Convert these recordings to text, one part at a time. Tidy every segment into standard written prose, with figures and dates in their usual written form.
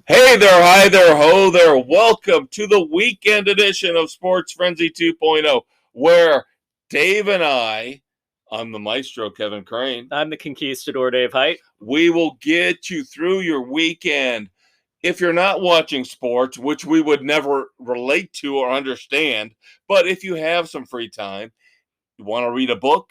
Hey there, hi there, ho there. Welcome to the weekend edition of Sports Frenzy 2.0, where Dave and I'm the maestro, Kevin Crane, I'm the conquistador, Dave Height. we will get you through your weekend. If you're not watching sports, which we would never relate to or understand, but if you have some free time, you want to read a book,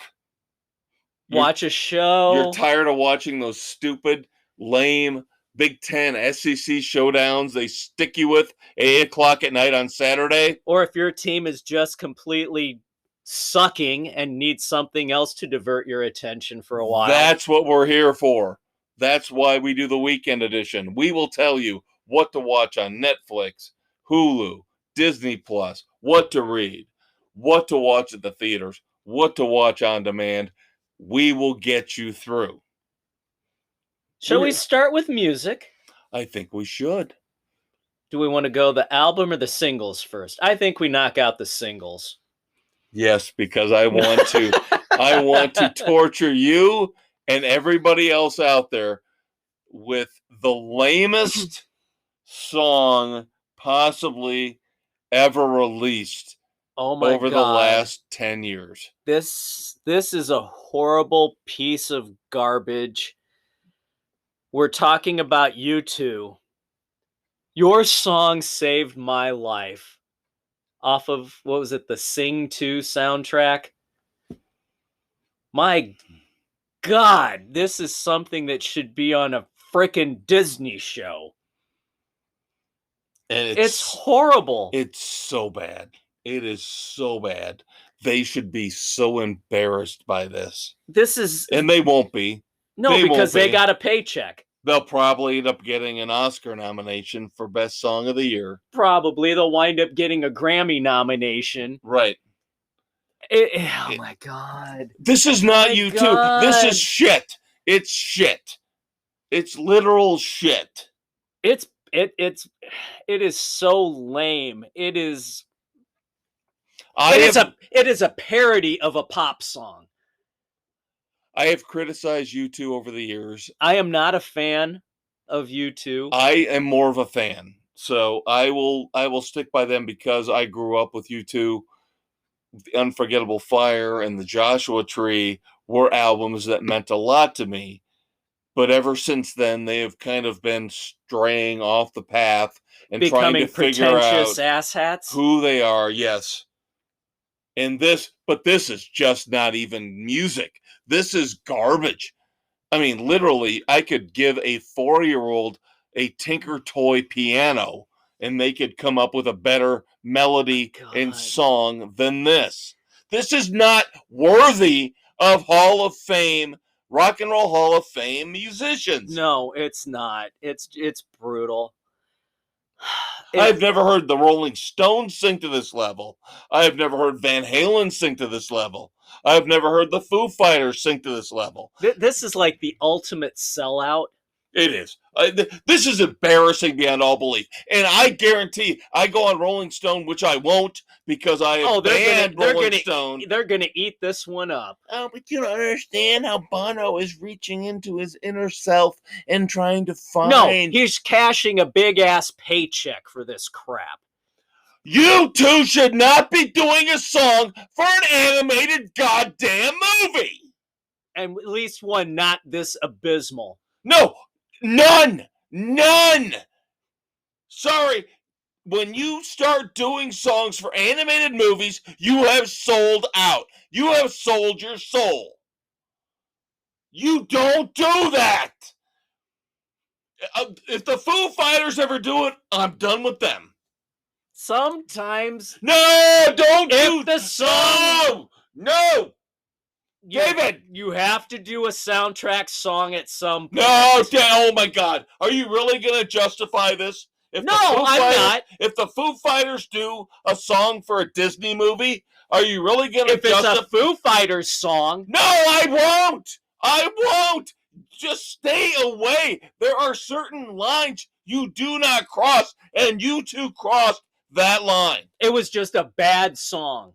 Watch a show. you're tired of watching those stupid, lame Big Ten SEC showdowns they stick you with at 8 o'clock at night on Saturday. Or if your team is just completely sucking and needs something else to divert your attention for a while. That's what we're here for. That's why we do the weekend edition. We will tell you what to watch on Netflix, Hulu, Disney Plus, what to read, what to watch at the theaters, what to watch on demand. We will get you through. Shall we start with music? I think we should. Do we want to go the album or the singles first? I think we knock out the singles. Yes, because I want to torture you and everybody else out there with the lamest song possibly ever released over the last 10 years. This is a horrible piece of garbage. We're talking about U2. Your song saved my life. Off of, what was it, the Sing 2 soundtrack? My God, this is something that should be on a frickin' Disney show. And it's horrible. It's so bad. It is so bad. They should be so embarrassed by this. And they won't be. No, because they got a paycheck. They'll probably end up getting an Oscar nomination for Best Song of the Year. Probably. They'll wind up getting a Grammy nomination. Right. Oh my God. This is not U2. This is shit. It's shit. It's literal shit. It is so lame. It is a parody of a pop song. I have criticized U2 over the years. I am not a fan of U2. I am more of a fan. So I will stick by them because I grew up with U2. The Unforgettable Fire and the Joshua Tree were albums that meant a lot to me. But ever since then, they have kind of been straying off the path and trying to figure out asshats. Who they are. Yes. And this is just not even music. This is garbage. I mean, literally, I could give a 4-year-old a Tinker Toy piano and they could come up with a better melody and song than this. This is not worthy of Hall of Fame, Rock and Roll Hall of Fame musicians. No, it's not. It's brutal. I've never heard the Rolling Stones sing to this level. I've never heard Van Halen sing to this level. I've never heard the Foo Fighters sing to this level. This is like the ultimate sellout. It is. This is embarrassing beyond all belief. And I guarantee I go on Rolling Stone, which I won't because I have banned Rolling Stone. They're going to eat this one up. Oh, but you don't understand how Bono is reaching into his inner self and trying to find... No, he's cashing a big-ass paycheck for this crap. You two should not be doing a song for an animated goddamn movie! And at least one not this abysmal. No! None! Sorry, when you start doing songs for animated movies, you have sold out. You have sold your soul. You don't do that. If the Foo Fighters ever do it, I'm done with them. Sometimes. No, don't do the song. No. David, you have to do a soundtrack song at some point. No, oh my God. Are you really going to justify this? I'm not. If the Foo Fighters do a song for a Disney movie, are you really going to justify? If it's a Foo Fighters song. No, I won't. Just stay away. There are certain lines you do not cross, and you two crossed that line. It was just a bad song.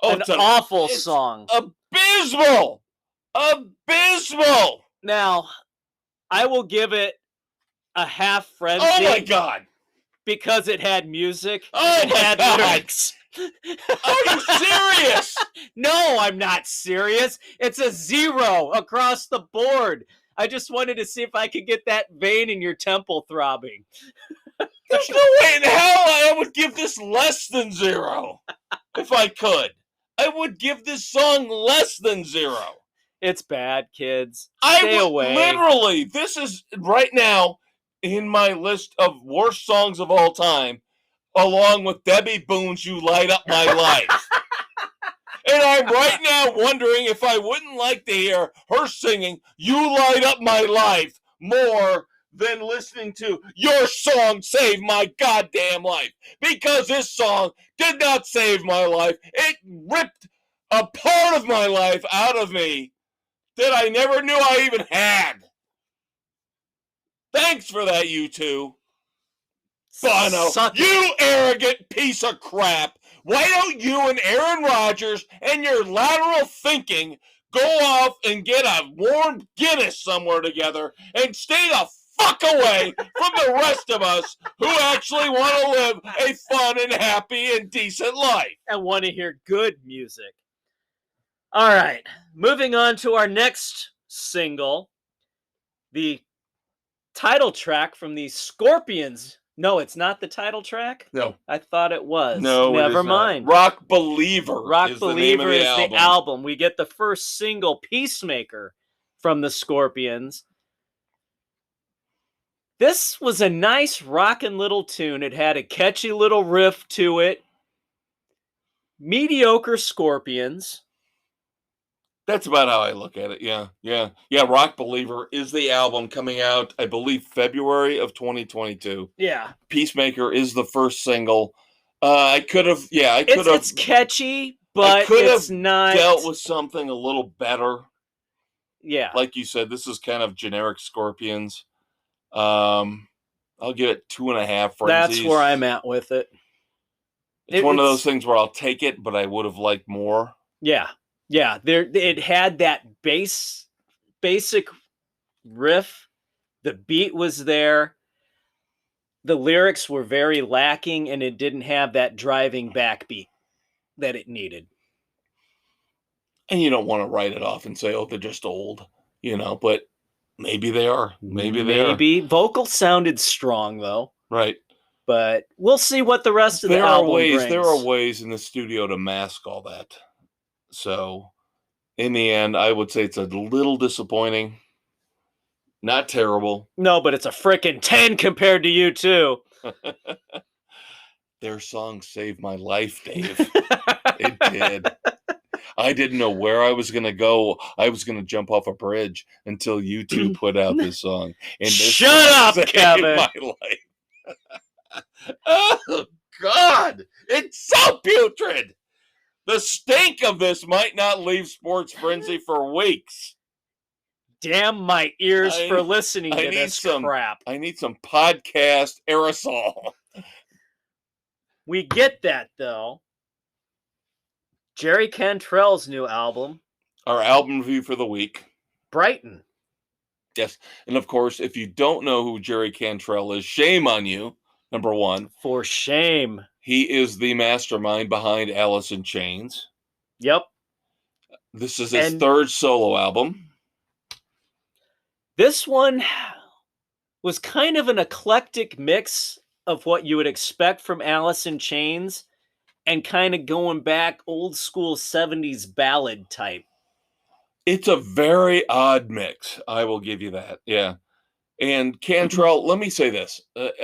An awful song. Abysmal. Now, I will give it a half frenzy. Oh my God! Because it had music. Oh it my had God! lyrics. Are you serious? No, I'm not serious. It's a 0 across the board. I just wanted to see if I could get that vein in your temple throbbing. There's no way in hell I would give this less than 0. If I could, I would give this song less than 0. It's bad, kids. Stay away. Literally, this is right now in my list of worst songs of all time, along with Debbie Boone's You Light Up My Life. And I'm right now wondering if I wouldn't like to hear her singing You Light Up My Life more than listening to your song Save My Goddamn Life. Because this song did not save my life. It ripped a part of my life out of me that I never knew I even had. Thanks for that, you two. Bono, you arrogant piece of crap. Why don't you and Aaron Rodgers and your lateral thinking go off and get a warm Guinness somewhere together and stay the fuck away from the rest of us who actually want to live a fun and happy and decent life. And want to hear good music. All right, moving on to our next single, the title track from the Scorpions. No, it's not the title track? No. I thought it was. No, never mind. Rock Believer. Rock is Believer the name of is the album. We get the first single, Peacemaker, from the Scorpions. This was a nice rockin' little tune. It had a catchy little riff to it. Mediocre Scorpions. That's about how I look at it. Yeah. Rock Believer is the album coming out, I believe, February of 2022. Yeah. Peacemaker is the first single. I could have. It's catchy, but it's not dealt with something a little better. Yeah. Like you said, this is kind of generic Scorpions. I'll give it 2.5 frenzies. That's where I'm at with it. It's one of those things where I'll take it, but I would have liked more. Yeah. It had that basic riff. The beat was there. The lyrics were very lacking, and it didn't have that driving backbeat that it needed. And you don't want to write it off and say, "Oh, they're just old," But maybe they are. Maybe vocal sounded strong though. Right. But we'll see what the rest of the album brings. There are ways in the studio to mask all that. So, in the end, I would say it's a little disappointing. Not terrible. No, but it's a frickin' 10 compared to you two. Their song saved my life, Dave. It did. I didn't know where I was going to go. I was going to jump off a bridge until you two put out this song. And this Shut up, Kevin. My life. Oh, God. It's so putrid. The stink of this might not leave Sports Frenzy for weeks. Damn my ears for listening to this crap. I need some podcast aerosol. We get that, though. Jerry Cantrell's new album. Our album review for the week. Brighten. Yes. And, of course, if you don't know who Jerry Cantrell is, shame on you, number one. For shame. He is the mastermind behind Alice in Chains. Yep. This is his third solo album. This one was kind of an eclectic mix of what you would expect from Alice in Chains and kind of going back old school 70s ballad type. It's a very odd mix. I will give you that. Yeah. And Cantrell, let me say this.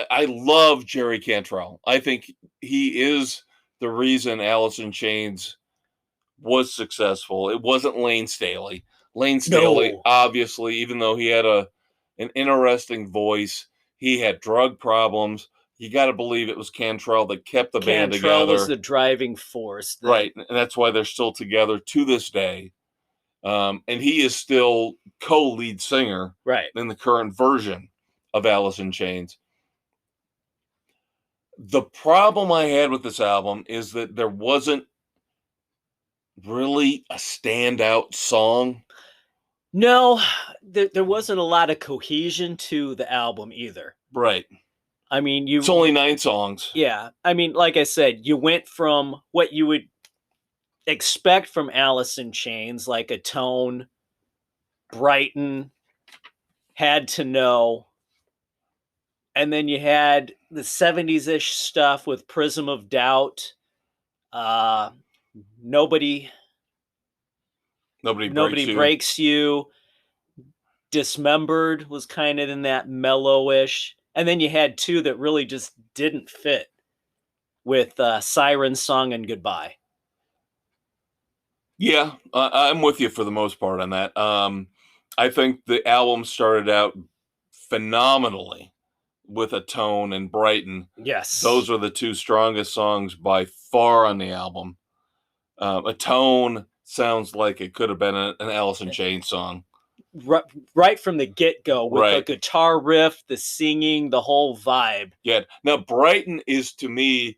I love Jerry Cantrell. I think he is the reason Alice in Chains was successful. It wasn't Lane Staley. Lane Staley, obviously, even though he had an interesting voice, he had drug problems. You got to believe it was Cantrell that kept the band together. Cantrell was the driving force. Right. And that's why they're still together to this day. And he is still co-lead singer in the current version of Alice in Chains. The problem I had with this album is that there wasn't really a standout song. No, there wasn't a lot of cohesion to the album either. Right. I mean, It's only 9 songs. yeah. I mean, like I said, you went from what you would expect from Alice in Chains, like Atone, Brighten, Had to Know, and then you had the 70s ish stuff with Prism of Doubt, uh, Nobody Breaks You. Breaks You, Dismembered was kind of in that mellowish, and then you had two that really just didn't fit with Siren Song and Goodbye. Yeah, I'm with you for the most part on that. I think the album started out phenomenally with Atone and Brighten. Yes. Those are the two strongest songs by far on the album. Atone sounds like it could have been an Alice in Chains song. Right from the get-go with Right. the guitar riff, the singing, the whole vibe. Yeah. Now, Brighten is, to me,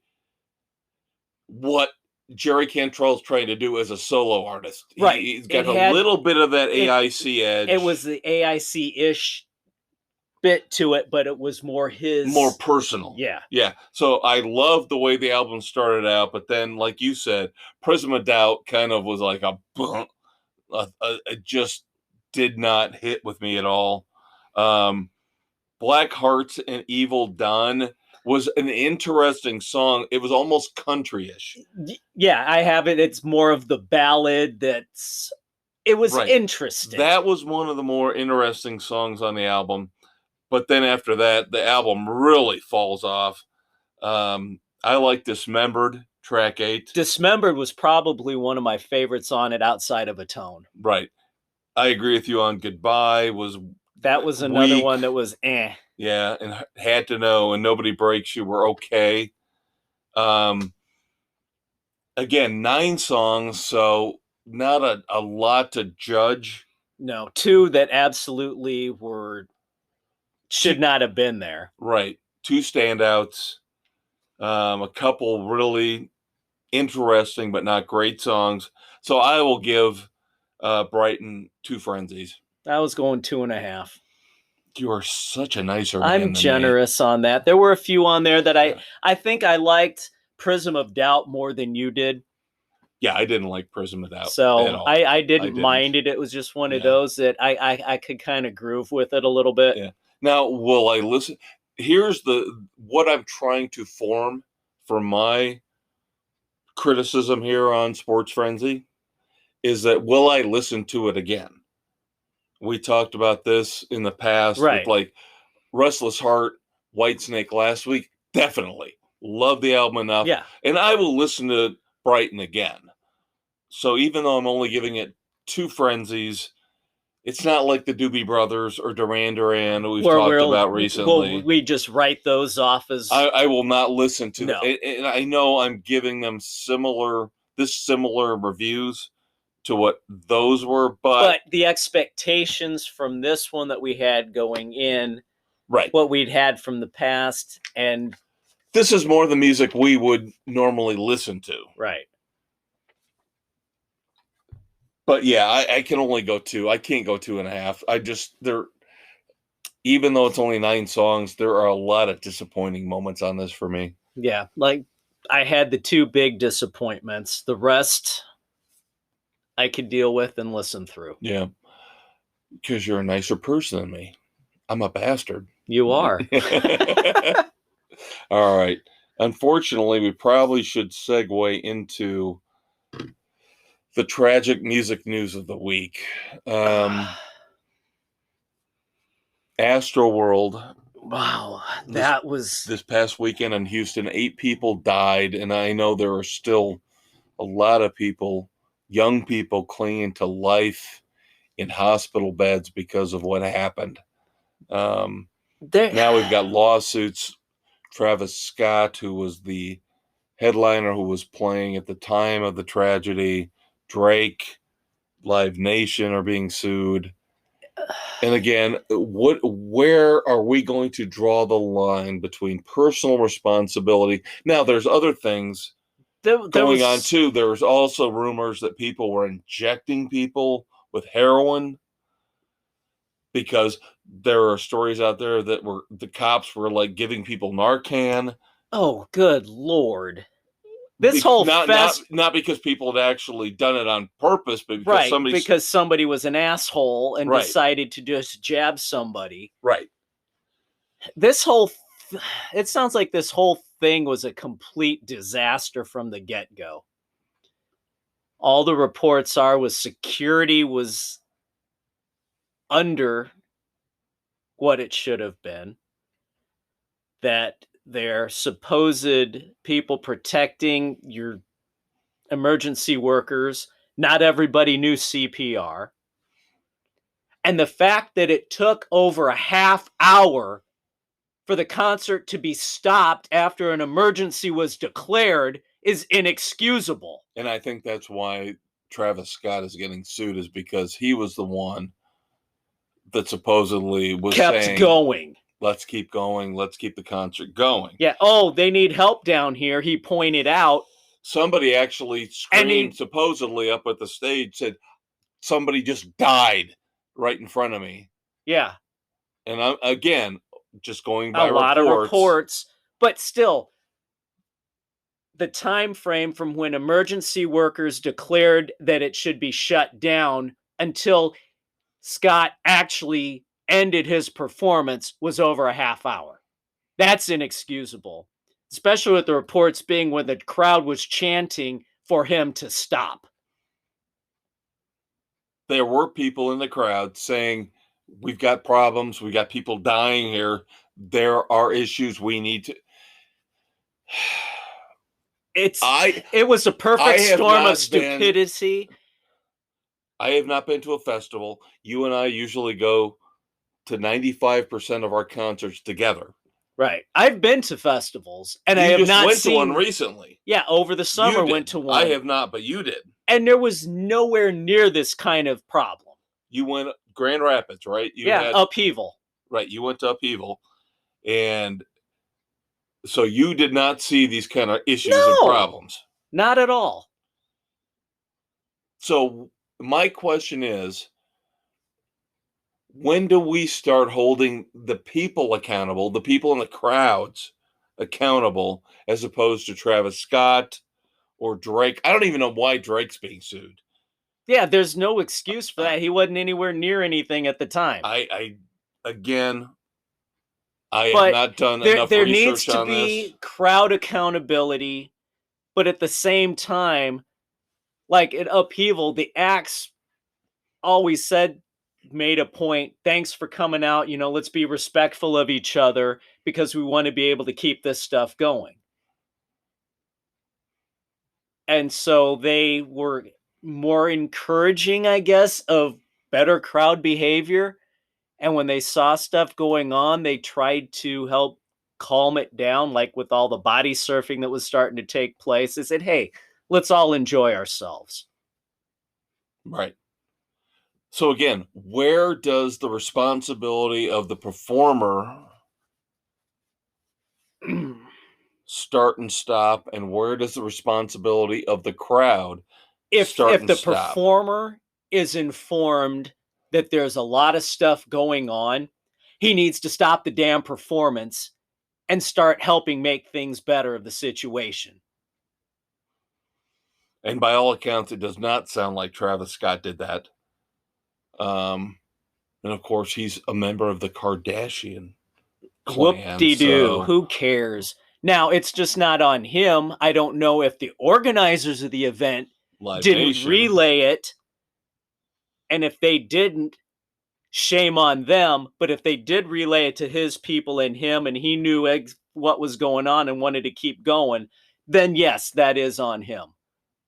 what Jerry Cantrell's trying to do as a solo artist. Right. He's got a little bit of that AIC edge. It was the AIC-ish bit to it, but it was more personal. Yeah. Yeah. So I love the way the album started out, but then, like you said, Prism of Doubt kind of was like it just did not hit with me at all. Black Hearts and Evil Done was an interesting song. It was almost country-ish. Yeah, I have it. It's more of the ballad it was right. Interesting. That was one of the more interesting songs on the album. But then after that, the album really falls off. I like Dismembered, track 8. Dismembered was probably one of my favorites on it outside of Atone. Right. I agree with you on Goodbye. That was another one that was eh. Yeah, and Had to Know and Nobody Breaks You were okay. Again, 9 songs, so not a lot to judge. No, 2 that absolutely should not have been there. Right. 2 standouts. A couple really interesting but not great songs. So I will give Brighton 2 frenzies. I was going 2.5. You are such a nicer man. I'm generous on that. There were a few on there that I think I liked Prism of Doubt more than you did. Yeah, I didn't like Prism of Doubt. So at all. I didn't mind it. It was just one of those that I could kind of groove with it a little bit. Yeah. Now, will I listen? Here's what I'm trying to form for my criticism here on Sports Frenzy is that will I listen to it again? We talked about this in the past with like Restless Heart, Whitesnake last week. Definitely. Love the album enough. Yeah. And I will listen to Brighten again. So even though I'm only giving it 2 frenzies, it's not like the Doobie Brothers or Duran Duran we've talked about recently. Well, we just write those off as... I will not listen to them. And I know I'm giving them similar reviews to what those were, but the expectations from this one that we had going in, right, what we'd had from the past, and this is more the music we would normally listen to. Right. But yeah, I can only go 2. I can't go 2.5. Even though it's only 9 songs, there are a lot of disappointing moments on this for me. Yeah, like I had the 2 big disappointments. The rest I could deal with and listen through. Yeah, because you're a nicer person than me. I'm a bastard. You are. All right. Unfortunately, we probably should segue into the tragic music news of the week. Astroworld. Wow, that was... This past weekend in Houston, 8 people died, and I know there are still a lot of people, young people, clinging to life in hospital beds because of what happened. Now we've got lawsuits. Travis Scott, who was the headliner who was playing at the time of the tragedy, Drake, Live Nation are being sued. And again, where are we going to draw the line between personal responsibility? Now, there's other things going on too. There's also rumors that people were injecting people with heroin. because there are stories out there that the cops were like giving people Narcan. Oh, good Lord. This whole Not because people had actually done it on purpose, but because right, because somebody was an asshole and decided to just jab somebody. Right. It sounds like this whole thing was a complete disaster from the get-go. All the reports was security was under what it should have been, that their supposed people protecting your emergency workers, not everybody knew CPR. And the fact that it took over a half hour for the concert to be stopped after an emergency was declared is inexcusable. And I think that's why Travis Scott is getting sued, is because he was the one that supposedly was kept going. Let's keep going. Let's keep the concert going. Yeah. Oh, they need help down here. He pointed out. Somebody actually screamed, supposedly up at the stage, said, somebody just died right in front of me. Yeah. And again, just going by a lot of reports, but still, the time frame from when emergency workers declared that it should be shut down until Scott actually ended his performance was over a half hour. That's inexcusable, especially with the reports being when the crowd was chanting for him to stop. There were people in the crowd saying, we've got problems, we got people dying here, there are issues we need to. It was a perfect storm of stupidity. I have not been to a festival. You and I usually go to 95% of our concerts together. Right. I've been to festivals, and I have not went to one recently. Yeah, over the summer went to one. I have not, but you did. And there was nowhere near this kind of problem. You went Grand Rapids, right? Upheaval. Right, you went to Upheaval, and so you did not see these kind of issues and problems. Not at all. So my question is, when do we start holding the people accountable, the people in the crowds accountable, as opposed to Travis Scott or Drake? I don't even know why Drake's being sued. Yeah, there's no excuse for that. He wasn't anywhere near anything at the time. I have not done enough research on this. There needs to be crowd accountability, but at the same time, like at Upheaval, the acts always made a point, thanks for coming out, let's be respectful of each other because we want to be able to keep this stuff going. And so they were more encouraging, I guess, of better crowd behavior. And when they saw stuff going on, they tried to help calm it down, like with all the body surfing that was starting to take place. They said, hey, let's all enjoy ourselves. Right. So again, where does the responsibility of the performer start and stop, and where does the responsibility of the crowd start and stop? If the performer is informed that there's a lot of stuff going on, he needs to stop the damn performance and start helping make things better of the situation. And by all accounts, it does not sound like Travis Scott did that. And of course, he's a member of the Kardashian clan. Whoop-de-doo. Who cares? Now, it's just not on him. I don't know if the organizers of the event didn't relay it. And if they didn't, shame on them. But if they did relay it to his people and him, and he knew what was going on and wanted to keep going, then yes, that is on him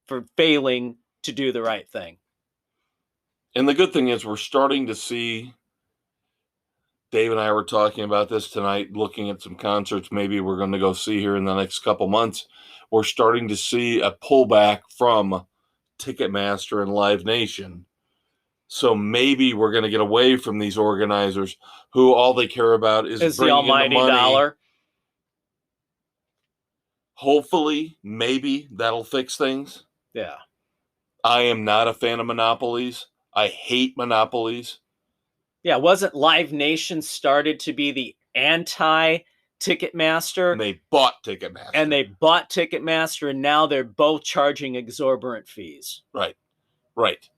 for failing to do the right thing. And the good thing is we're starting to see, Dave and I were talking about this tonight, looking at some concerts maybe we're going to go see here in the next couple months. We're starting to see a pullback from Ticketmaster and Live Nation. So maybe we're going to get away from these organizers who all they care about is bringing the almighty in the money. Dollar. Hopefully, maybe that'll fix things. Yeah. I am not a fan of monopolies. I hate monopolies. Yeah, wasn't Live Nation started to be the anti-Ticketmaster? And they bought Ticketmaster. And they bought Ticketmaster, and now they're both charging exorbitant fees. Right. Right.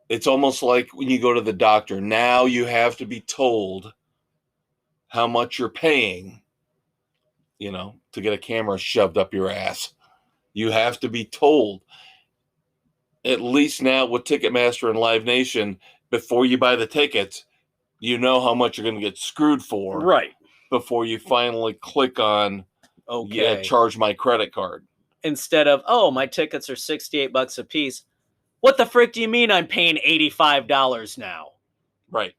It's almost like when you go to the doctor. Now you have to be told how much you're paying, to get a camera shoved up your ass. You have to be told. At least now with Ticketmaster and Live Nation, before you buy the tickets, you know how much you're going to get screwed for. Right. Before you finally click on, okay, charge my credit card. Instead of, oh, my tickets are $68 a piece. What the frick do you mean I'm paying $85 now? Right.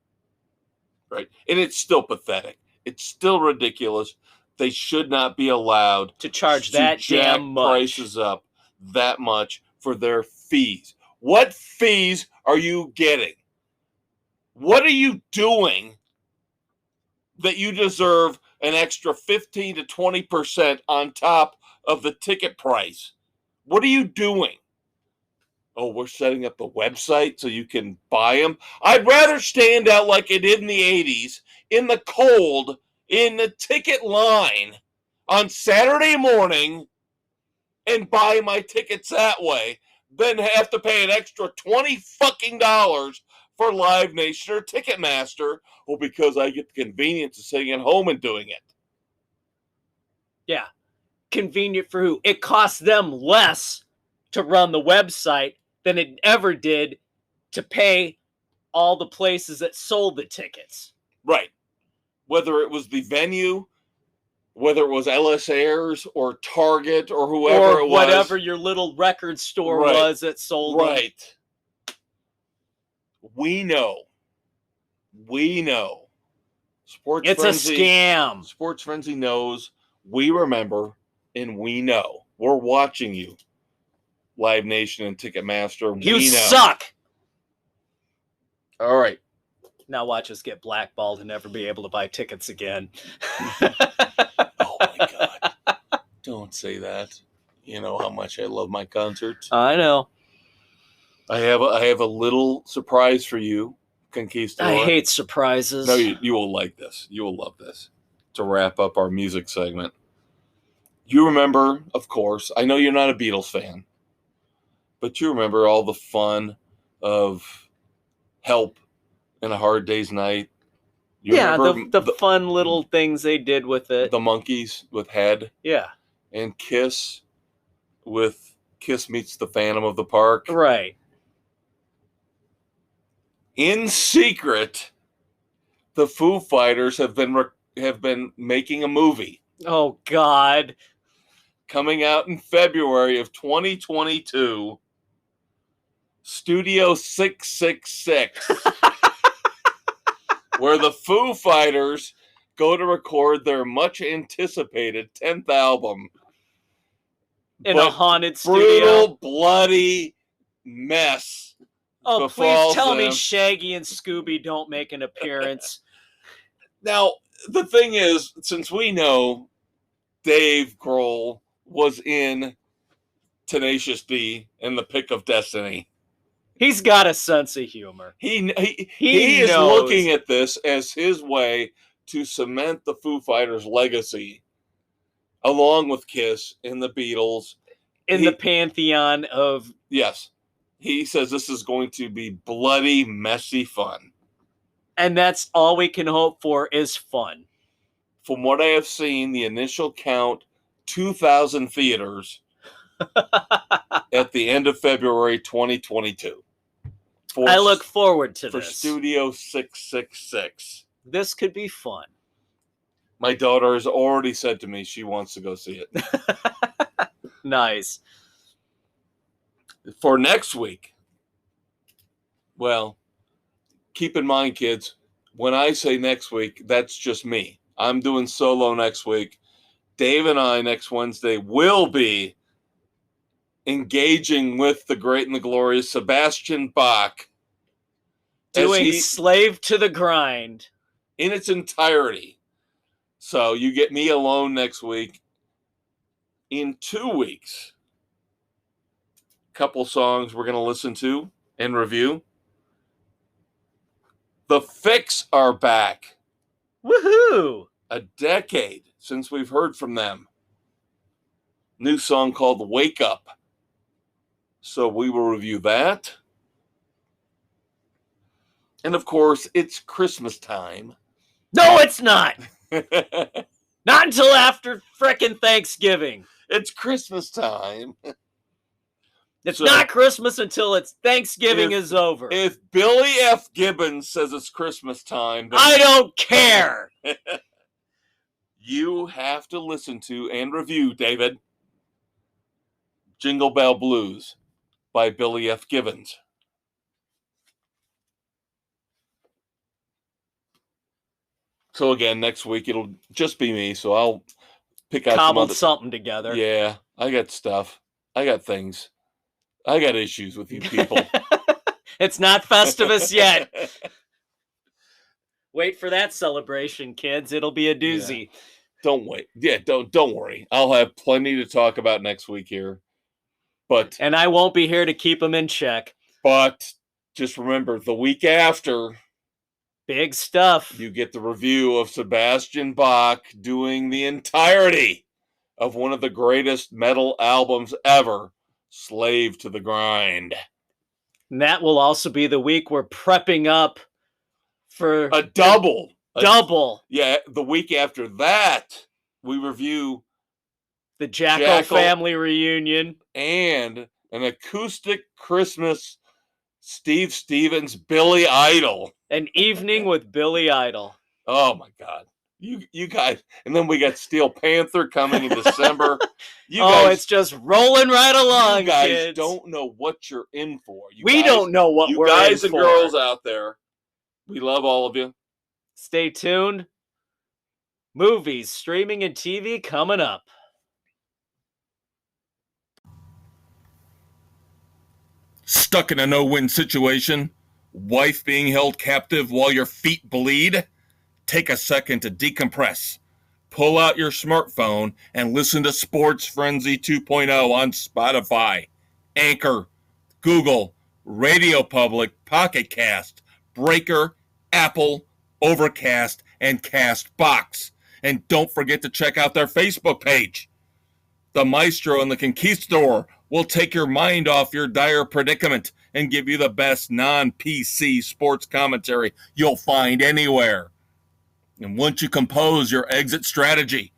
Right. And it's still pathetic. It's still ridiculous. They should not be allowed to charge to that jack damn much. Prices up that much for their fees. What fees are you getting? What are you doing that you deserve an extra 15 to 20% on top of the ticket price? What are you doing? Oh, we're setting up the website so you can buy them. I'd rather stand out like I did in the 80s in the cold in the ticket line on Saturday morning and buy my tickets that way than have to pay an extra $20 fucking for Live Nation or Ticketmaster, because I get the convenience of sitting at home and doing it. Yeah. Convenient for who? It costs them less to run the website than it ever did to pay all the places that sold the tickets. Right. Whether it was the venue, whether it was LS Airs or Target or whoever it was. Or whatever your little record store was that sold them. Right. We know. Sports it's Frenzy, a scam. Sports Frenzy knows. We remember, and we know. We're watching you, Live Nation and Ticketmaster. You suck. All right. Now watch us get blackballed and never be able to buy tickets again. Oh my God. Don't say that. You know how much I love my concerts. I know. I have a little surprise for you, Conquistador. I hate surprises. No, you will like this. You will love this. To wrap up our music segment. You remember, of course, I know you're not a Beatles fan, but you remember all the fun of Help and A Hard Day's Night. The fun little things they did with it. The Monkees with Head. Yeah. And Kiss with Kiss Meets the Phantom of the Park. Right. In secret, the Foo Fighters have been making a movie. Oh God. Coming out in February of 2022. Studio 666. Where the Foo Fighters go to record their much anticipated 10th album. In a haunted brutal, studio. Bloody mess. Oh, please tell me Shaggy and Scooby don't make an appearance. Now, the thing is, since we know Dave Grohl was in Tenacious D and The Pick of Destiny, he's got a sense of humor. He is looking at this as his way to cement the Foo Fighters' legacy, along with Kiss and the Beatles. In the pantheon of... Yes. He says this is going to be bloody, messy fun. And that's all we can hope for is fun. From what I have seen, the initial count, 2,000 theaters at the end of February 2022. I look forward to for this. For Studio 666. This could be fun. My daughter has already said to me she wants to go see it. Nice. For next week, well, keep in mind, kids, when I say next week, that's just me. I'm doing solo next week. Dave and I next Wednesday will be engaging with the great and the glorious Sebastian Bach. Doing Slave to the Grind. In its entirety. So you get me alone next week. In 2 weeks, couple songs we're going to listen to and review. The Fix are back. Woohoo! A decade since we've heard from them. New song called Wake Up. So we will review that. And of course, it's Christmas time. No, it's not. Not until after frickin' Thanksgiving. It's Christmas time. It's not Christmas until it's Thanksgiving is over. If Billy F. Gibbons says it's Christmas time, then I don't care. You have to listen to and review, David, Jingle Bell Blues by Billy F. Gibbons. So again, next week it'll just be me, so I'll pick out something together. Yeah, I got stuff. I got things. I got issues with you people. It's not Festivus yet. Wait for that celebration, kids. It'll be a doozy. Yeah. Don't wait. Yeah, don't worry. I'll have plenty to talk about next week here. And I won't be here to keep them in check. But just remember, the week after, big stuff. You get the review of Sebastian Bach doing the entirety of one of the greatest metal albums ever, Slave to the Grind. And that will also be the week we're prepping up for a double. Yeah, the week after that, we review the Jackal family reunion and an acoustic Christmas Steve Stevens Billy Idol. An evening with Billy Idol. Oh my God. You guys, and then we got Steel Panther coming in December. It's just rolling right along. You guys kids. Don't know what you're in for. We don't know what we're in for. You guys and girls out there, we love all of you. Stay tuned. Movies, streaming, and TV coming up. Stuck in a no-win situation? Wife being held captive while your feet bleed? Take a second to decompress. Pull out your smartphone and listen to Sports Frenzy 2.0 on Spotify, Anchor, Google, Radio Public, Pocket Cast, Breaker, Apple, Overcast, and Castbox. And don't forget to check out their Facebook page. The Maestro and the Conquistador will take your mind off your dire predicament and give you the best non-PC sports commentary you'll find anywhere. And once you compose your exit strategy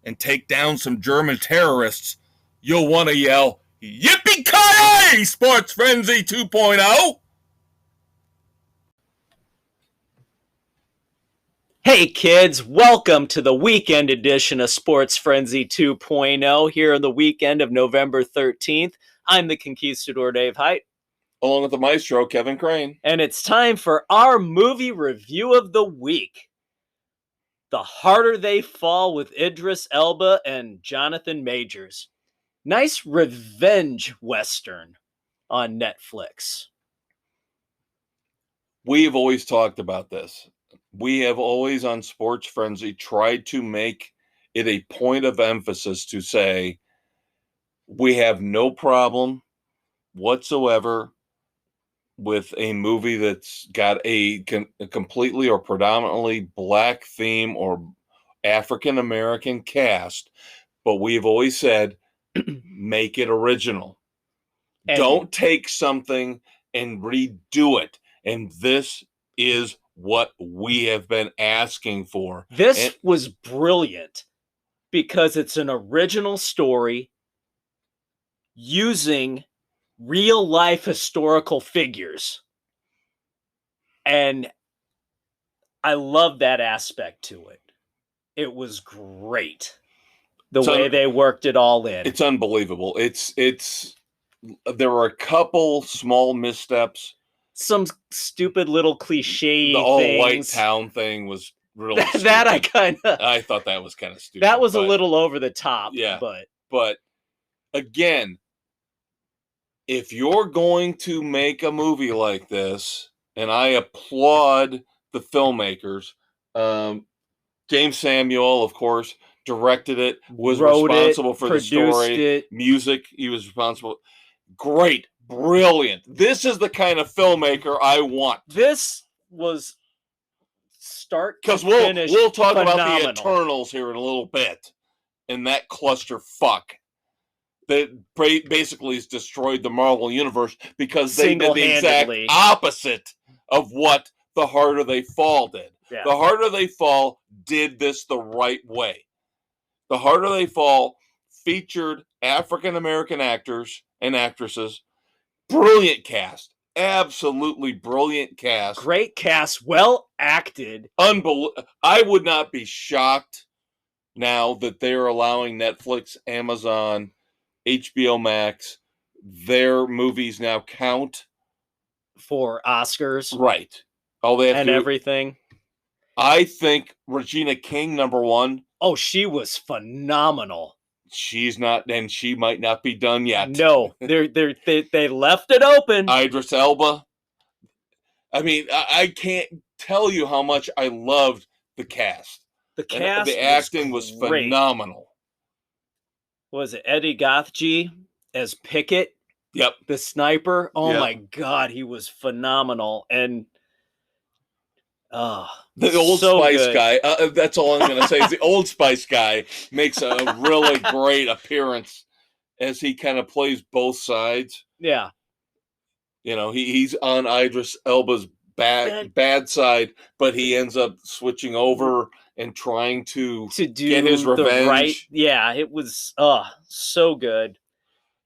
and take down some German terrorists, you'll want to yell, Yippee-ki-yay, Sports Frenzy 2.0! Hey kids, welcome to the weekend edition of Sports Frenzy 2.0 here on the weekend of November 13th. I'm the Conquistador Dave Height. Along with the Maestro, Kevin Crane. And it's time for our movie review of the week. The Harder They Fall with Idris Elba and Jonathan Majors. Nice revenge western on Netflix. We've always talked about this. We have always on Sports Frenzy tried to make it a point of emphasis to say we have no problem whatsoever with a movie that's got a completely or predominantly black theme or African-American cast, but we've always said, make it original. Don't take something and redo it. And this is what we have been asking for. This was brilliant because it's an original story using real life historical figures. And I love that aspect to it. It was great. The way they worked it all in. It's unbelievable. There were a couple small missteps. Some stupid little cliche The all things. white town thing was really stupid. I thought that was kind of stupid. That was a little over the top. Yeah. But again, if you're going to make a movie like this, and I applaud the filmmakers, James Samuel, of course, directed it, was responsible for the story, music, he was responsible. Great, brilliant. This is the kind of filmmaker I want. This was start to Because finish. we'll talk about the phenomenal. Eternals here in a little bit, and that clusterfuck that basically has destroyed the Marvel universe because they did the exact Single-handedly. opposite of what The Harder They Fall did. Yeah. The Harder They Fall did this the right way. The Harder They Fall featured African American actors and actresses. Brilliant cast. Absolutely brilliant cast. Great cast. Well acted. I would not be shocked now that they're allowing Netflix, Amazon, HBO Max, their movies now count for Oscars. Right. All they have and to do, everything. I think Regina King, number one. Oh, she was phenomenal. She's not, and she might not be done yet. No, they left it open. Idris Elba. I mean, I can't tell you how much I loved the cast. The cast, the acting was phenomenal. Was it Eddie Gothji as Pickett? Yep. The sniper. Oh my God, he was phenomenal. And the Old Spice guy. That's all I'm going to say. Is the Old Spice guy makes a really great appearance as he kind of plays both sides. Yeah. You know, he's on Idris Elba's bad side, but he ends up switching over and trying to get his revenge. Yeah, it was so good.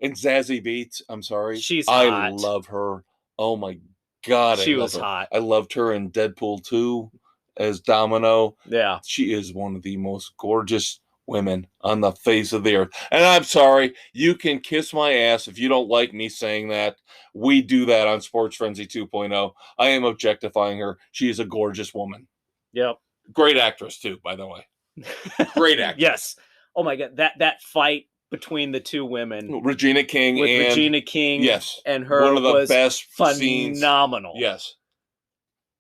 And Zazie Beetz, I'm sorry. She's hot. I love her. Oh my God, she was hot. I loved her in Deadpool 2 as Domino. Yeah. She is one of the most gorgeous women on the face of the earth. And I'm sorry, you can kiss my ass if you don't like me saying that. We do that on Sports Frenzy 2.0. I am objectifying her. She is a gorgeous woman. Yep. Great actress too, by the way. Great actress. Yes. Oh my God, that fight between the two women, Regina King yes, and her, one of the best phenomenal. Scenes. Yes.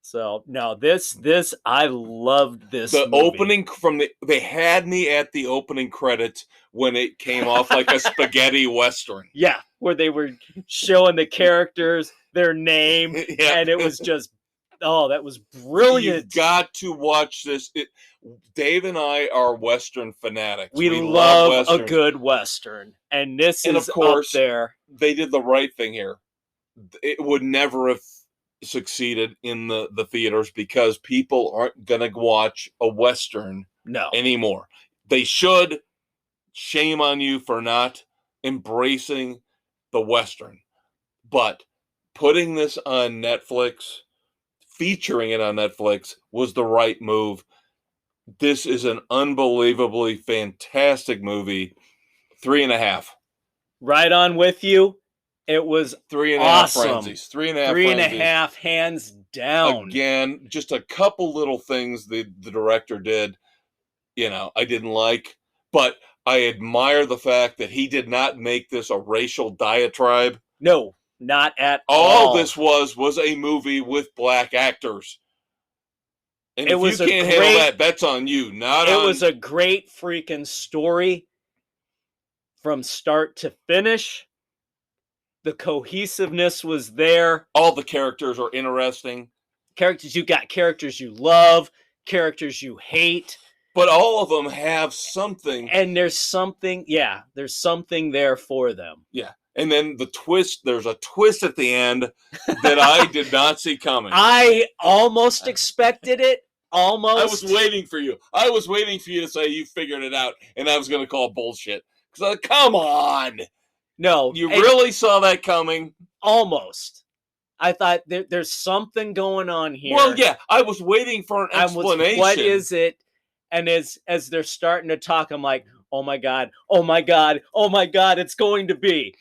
So no, this I loved this. The movie. opening they had me at the opening credits when it came off like a spaghetti western. Yeah, where they were showing the characters their name, and it was just that was brilliant. You've got to watch this. Dave and I are Western fanatics. We love a good Western, and this is, of course, up there. They did the right thing here. It would never have succeeded in the theaters because people aren't going to watch a Western anymore. They should. Shame on you for not embracing the Western. But putting this on Netflix, featuring it on Netflix, was the right move. This is an unbelievably fantastic movie. 3.5. Right on with you. It was 3.5 awesome. frenzies. 3.5 3.5 hands down. Again, just a couple little things the director did, I didn't like. But I admire the fact that he did not make this a racial diatribe. No, not at all. All this was a movie with black actors. And if you can't handle that, that's on you. It was a great freaking story from start to finish. The cohesiveness was there. All the characters are interesting. You got characters you love, characters you hate. But all of them have something. And there's something there for them. Yeah. And then there's a twist at the end that I did not see coming. I almost expected it. Almost. I was waiting for you. I was waiting for you to say you figured it out, and I was going to call bullshit. Because come on. No. You really saw that coming? Almost. I thought there's something going on here. Well, yeah. I was waiting for an explanation. What is it? And as they're starting to talk, I'm like, oh my God, oh my God, oh my God, it's going to be.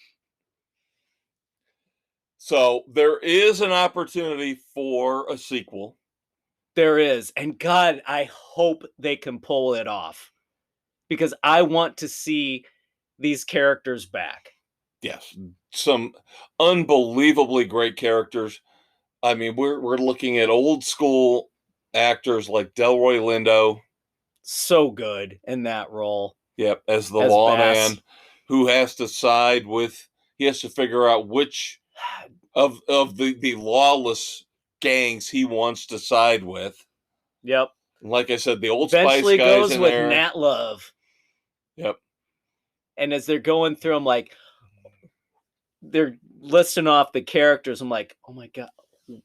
So there is an opportunity for a sequel. There is. And God, I hope they can pull it off. Because I want to see these characters back. Yes. Some unbelievably great characters. I mean, we're looking at old school actors like Delroy Lindo. So good in that role. Yep, as the lawman who has to he has to figure out which of the lawless gangs he wants to side with. Yep. Like I said, the Old Eventually Spice guys goes in with there. Nat Love. Yep. And as they're going through, I'm like, they're listing off the characters. I'm like, oh my God.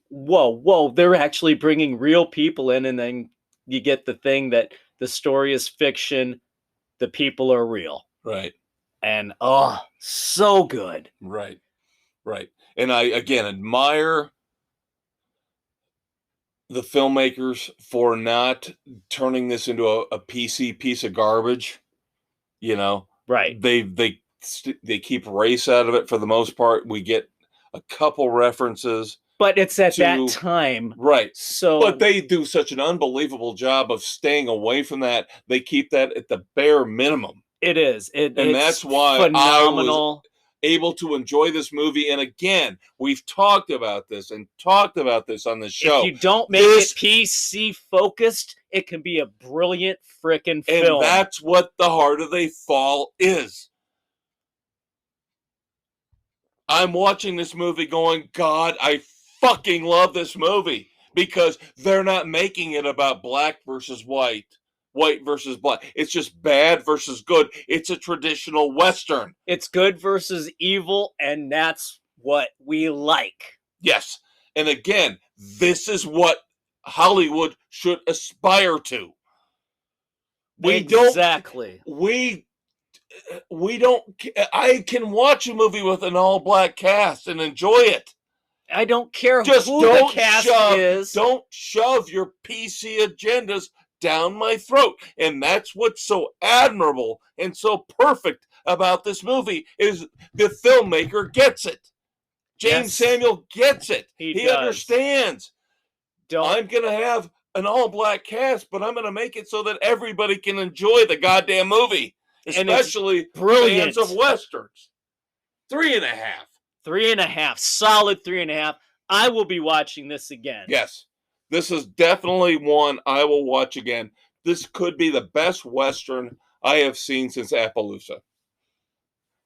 Whoa. They're actually bringing real people in. And then you get the thing that the story is fiction. The people are real. Right. And so good. Right. And I, again, admire the filmmakers for not turning this into a PC piece of garbage. You know, Right. They keep race out of it for the most part. We get a couple references, but it's at that time, right? So, but they do such an unbelievable job of staying away from that. They keep that at the bare minimum. It is, and that's why phenomenal. I was able to enjoy this movie. And again, we've talked about this on the show. If you don't make it PC focused, it can be a brilliant freaking film. And that's what The Harder They Fall is. I'm watching this movie going, God, I fucking love this movie, because they're not making it about black versus white versus black. It's just bad versus good. It's a traditional Western. It's good versus evil, and that's what we like. Yes. And again, this is what Hollywood should aspire to. We don't. I can watch a movie with an all-black cast and enjoy it. I don't care who the cast is. Don't shove your PC agendas down my throat. And that's what's so admirable and so perfect about this movie, is the filmmaker gets it. James Samuel gets it. He understands. I'm going to have an all-black cast, but I'm going to make it so that everybody can enjoy the goddamn movie. Especially fans of Westerns. 3.5. 3.5. Solid 3.5. I will be watching this again. Yes. This is definitely one I will watch again. This could be the best Western I have seen since Appaloosa.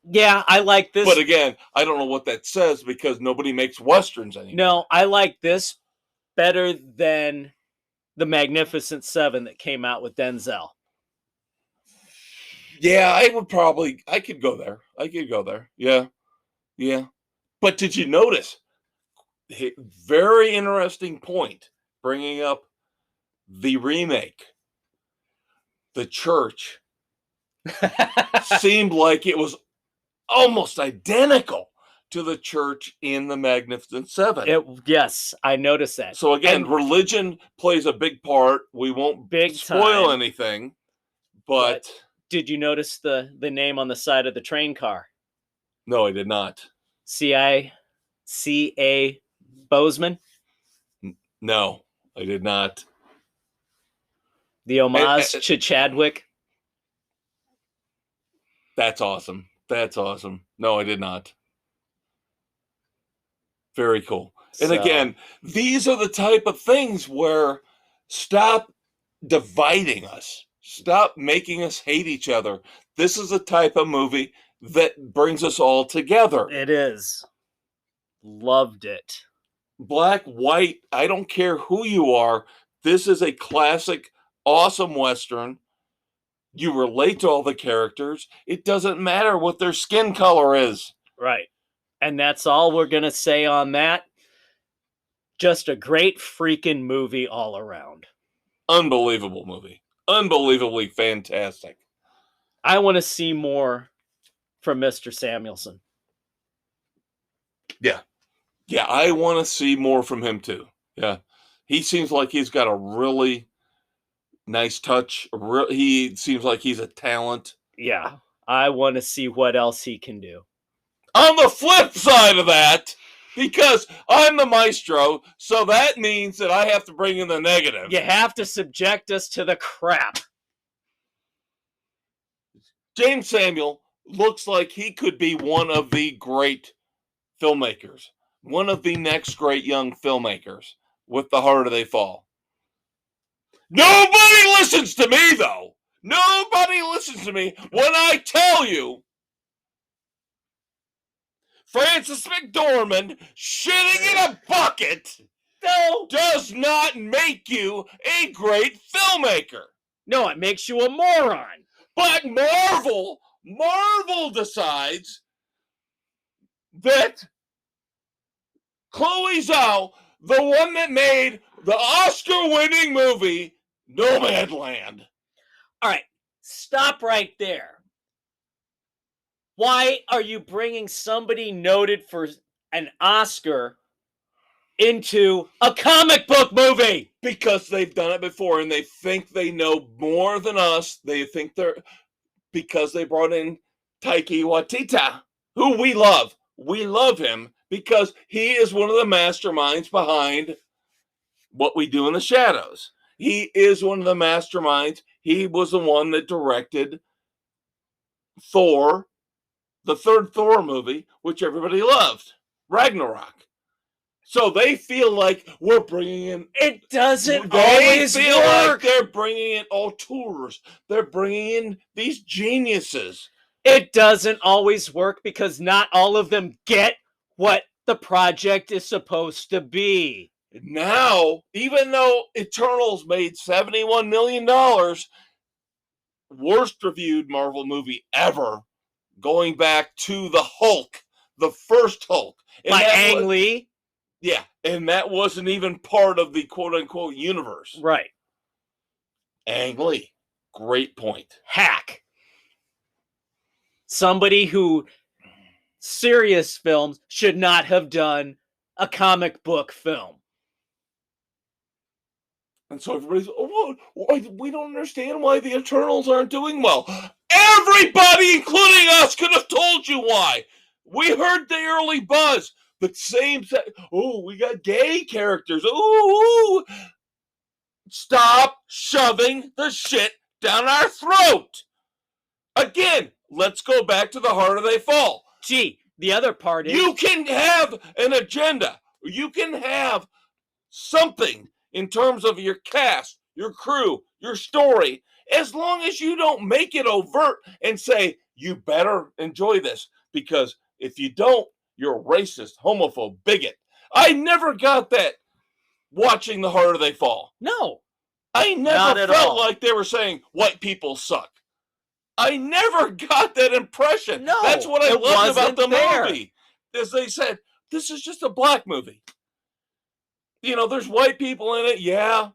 Yeah, I like this. But again, I don't know what that says, because nobody makes Westerns anymore. No, I like this better than the Magnificent Seven that came out with Denzel. Yeah, I could go there. Yeah. But did you notice? Very interesting point, bringing up the remake. The church seemed like it was almost identical to the church in the Magnificent Seven. Yes, I noticed that. So again, religion plays a big part. We won't spoil anything, but did you notice the name on the side of the train car? No, I did not. C.A. Bozeman? No, I did not. The homage to Chadwick? That's awesome. No, I did not. Very cool. And again, these are the type of things where stop dividing us. Stop making us hate each other. This is the type of movie that brings us all together. It is. Loved it. Black, white, I don't care who you are. This is a classic, awesome Western. You relate to all the characters. It doesn't matter what their skin color is. Right. And that's all we're going to say on that. Just a great freaking movie all around. Unbelievable movie. Unbelievably fantastic. I want to see more from Mr. Samuelson. Yeah. Yeah, I want to see more from him too. Yeah. He seems like he's got a really nice touch. He seems like he's a talent. Yeah. I want to see what else he can do. On the flip side of that, because I'm the maestro, so that means that I have to bring in the negative. You have to subject us to the crap. James Samuel looks like he could be one of the great filmmakers. One of the next great young filmmakers with The Harder They Fall. Nobody listens to me, though. Nobody listens to me when I tell you Francis McDormand shitting in a bucket. No. does not make you a great filmmaker. No, it makes you a moron. But Marvel decides that Chloe Zhao, the one that made the Oscar-winning movie Nomadland. All right, stop right there. Why are you bringing somebody noted for an Oscar into a comic book movie? Because they've done it before and they think they know more than us. They think they're, because they brought in Taika Waititi, who we love. We love him because he is one of the masterminds behind What We Do in the Shadows. He is one of the masterminds. He was the one that directed Thor, the third Thor movie, which everybody loved, Ragnarok. So they feel like we're bringing in. It doesn't They always feel work. like they're bringing in auteurs. They're bringing in these geniuses. It doesn't always work because not all of them get what the project is supposed to be. Now, even though Eternals made $71 million, worst reviewed Marvel movie ever, going back to the Hulk, the first Hulk. By Ang Lee? Yeah, and that wasn't even part of the quote-unquote universe. Right. Ang Lee. Great point. Hack. Somebody who serious films should not have done a comic book film. And so everybody's, we don't understand why the Eternals aren't doing well. Everybody, including us, could have told you why. We heard the early buzz. The same, we got gay characters. Ooh. Stop shoving the shit down our throat. Again, let's go back to the harder they fall. Gee, the other part is... You can have an agenda. You can have something in terms of your cast, your crew, your story, as long as you don't make it overt and say, you better enjoy this, because if you don't, you're a racist, homophobe, bigot. I never got that watching The Harder They Fall. No. I never felt like they were saying white people suck. I never got that impression. No, that's what I loved about the movie. Is they said, this is just a black movie. You know, there's white people in it. Yeah.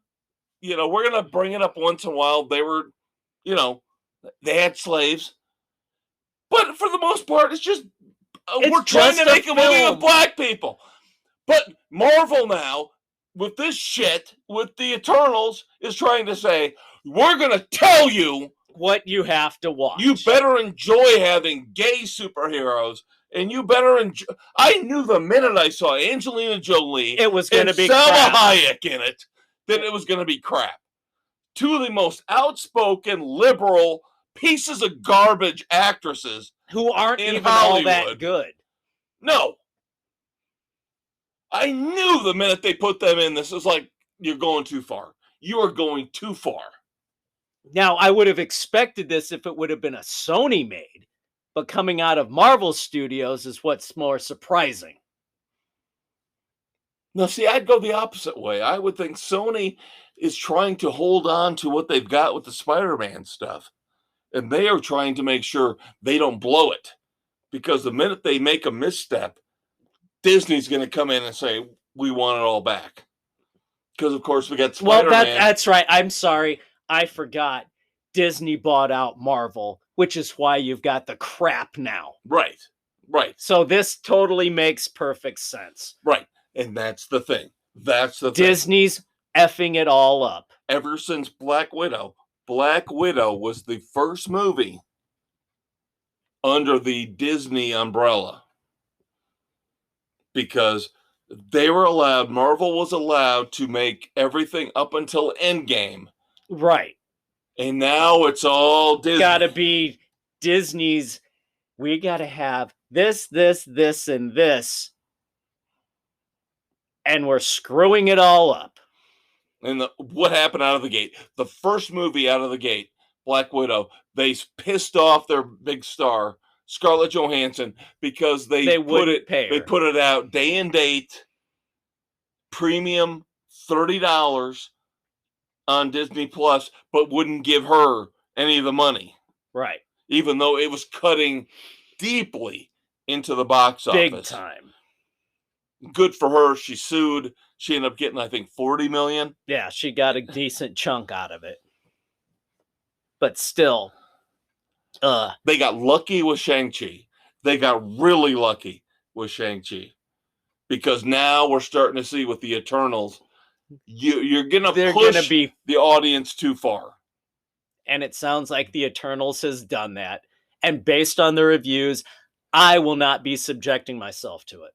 You know, we're going to bring it up once in a while. They were, you know, they had slaves. But for the most part, it's just, we're trying to make a movie with black people. But Marvel now, with this shit, with the Eternals, is trying to say, we're going to tell you what you have to watch. You better enjoy having gay superheroes, and you better enjoy. I knew the minute I saw Angelina Jolie, it was going to be Salma Hayek in it, that it was going to be crap. Two of the most outspoken, liberal pieces of garbage actresses who aren't in even Hollywood. All that good. No. I knew the minute they put them in, this is like, you're going too far. You are going too far. Now, I would have expected this if it would have been a Sony made, but coming out of Marvel Studios is what's more surprising. Now, see, I'd go the opposite way. I would think Sony is trying to hold on to what they've got with the Spider-Man stuff, and they are trying to make sure they don't blow it, because the minute they make a misstep, Disney's going to come in and say, we want it all back. Because, of course, we got Spider-Man. Well, that's right. I'm sorry. I forgot. Disney bought out Marvel, which is why you've got the crap now. Right. So this totally makes perfect sense. Right. And that's the thing. Disney's effing it all up. Ever since Black Widow was the first movie under the Disney umbrella. Because Marvel was allowed to make everything up until Endgame. Right. And now it's all Disney. Gotta be Disney's, we gotta have this, and this. And we're screwing it all up. And what happened out of the gate? The first movie out of the gate, Black Widow, they pissed off their big star, Scarlett Johansson, because they put it out day and date premium $30 on Disney Plus, but wouldn't give her any of the money. Right. Even though it was cutting deeply into the box office. Big time. Good for her. She sued. She ended up getting, I think, $40 million. Yeah, she got a decent chunk out of it. But still, they got lucky with Shang-Chi. They got really lucky with Shang-Chi. Because now we're starting to see with the Eternals, you're going to push the audience too far. And it sounds like the Eternals has done that. And based on the reviews, I will not be subjecting myself to it.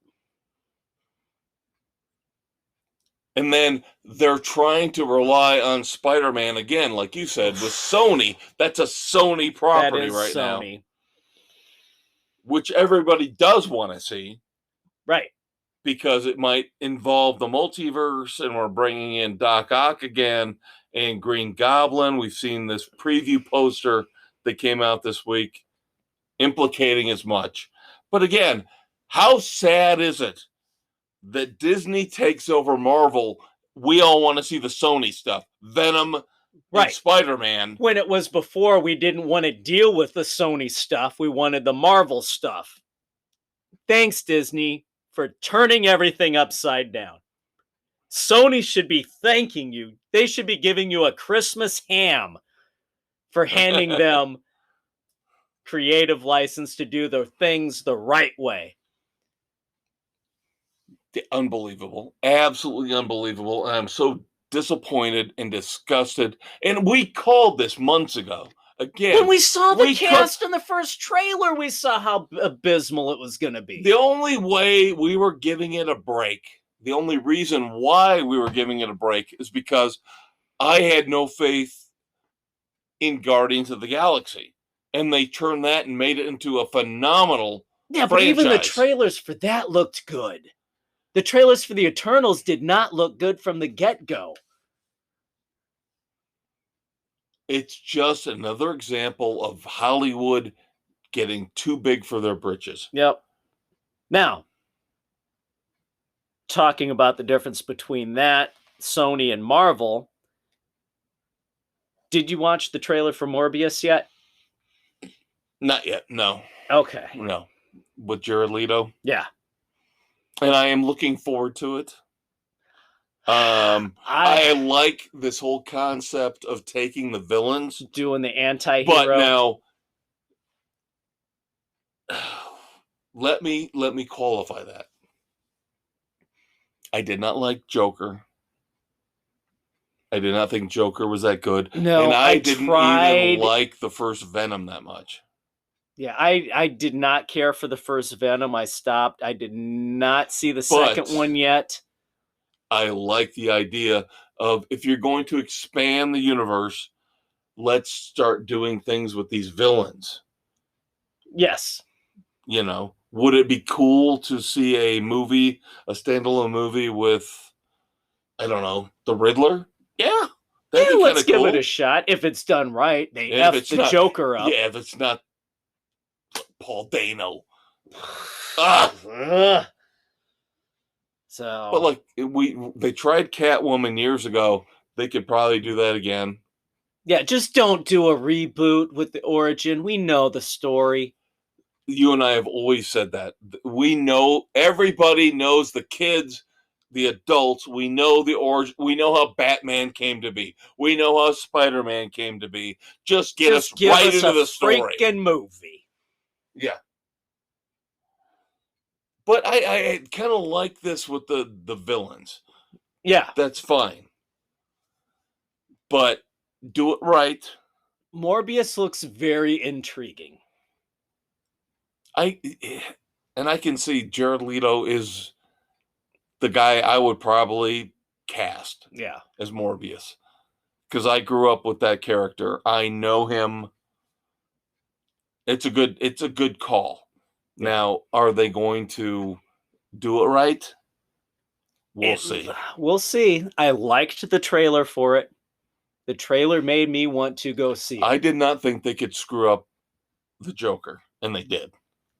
And then they're trying to rely on Spider-Man again, like you said, with Sony. That's a Sony property right Sony. Now. Which everybody does want to see. Right. Because it might involve the multiverse, and we're bringing in Doc Ock again and Green Goblin. We've seen this preview poster that came out this week implicating as much. But again, how sad is it that Disney takes over Marvel? We all want to see the Sony stuff. Venom and Spider-Man. When it was before, we didn't want to deal with the Sony stuff. We wanted the Marvel stuff. Thanks, Disney, for turning everything upside down. Sony should be thanking you. They should be giving you a Christmas ham for handing them creative license to do their things the right way. Unbelievable. Absolutely unbelievable. I'm so disappointed and disgusted. And we called this months ago. Again, when we saw the cast in the first trailer, we saw how abysmal it was going to be. The only way we were giving it a break, the only reason why we were giving it a break is because I had no faith in Guardians of the Galaxy. And they turned that and made it into a phenomenal franchise. But even the trailers for that looked good. The trailers for the Eternals did not look good from the get-go. It's just another example of Hollywood getting too big for their britches. Yep. Now, talking about the difference between that, Sony, and Marvel, did you watch the trailer for Morbius yet? Not yet, no. Okay. No. With Jared Leto? Yeah. And I am looking forward to it. I like this whole concept of taking the villains, doing the anti-hero. But now, let me qualify that. I did not like Joker. I did not think Joker was that good. No, and I didn't even like the first Venom that much. Yeah, I did not care for the first Venom. I stopped. I did not see the second one yet. I like the idea of, if you're going to expand the universe, let's start doing things with these villains. Yes. You know, would it be cool to see a standalone movie with, I don't know, the Riddler? Yeah. Let's give it a shot. If it's done right, they F the Joker up. Yeah, if it's not Paul Dano. So, but like they tried Catwoman years ago. They could probably do that again. Yeah, just don't do a reboot with the origin. We know the story. You and I have always said that. We know, everybody knows, the kids, the adults. We know the origin. We know how Batman came to be. We know how Spider-Man came to be. Just give us right into the story. Freaking movie. Yeah. But I kind of like this with the villains. Yeah. That's fine. But do it right. Morbius looks very intriguing. I can see Jared Leto is the guy I would probably cast. Yeah. As Morbius. Because I grew up with that character. I know him. It's a good call. Now, are they going to do it right? We'll see. We'll see. I liked the trailer for it. The trailer made me want to go see it. I did not think they could screw up the Joker, and they did.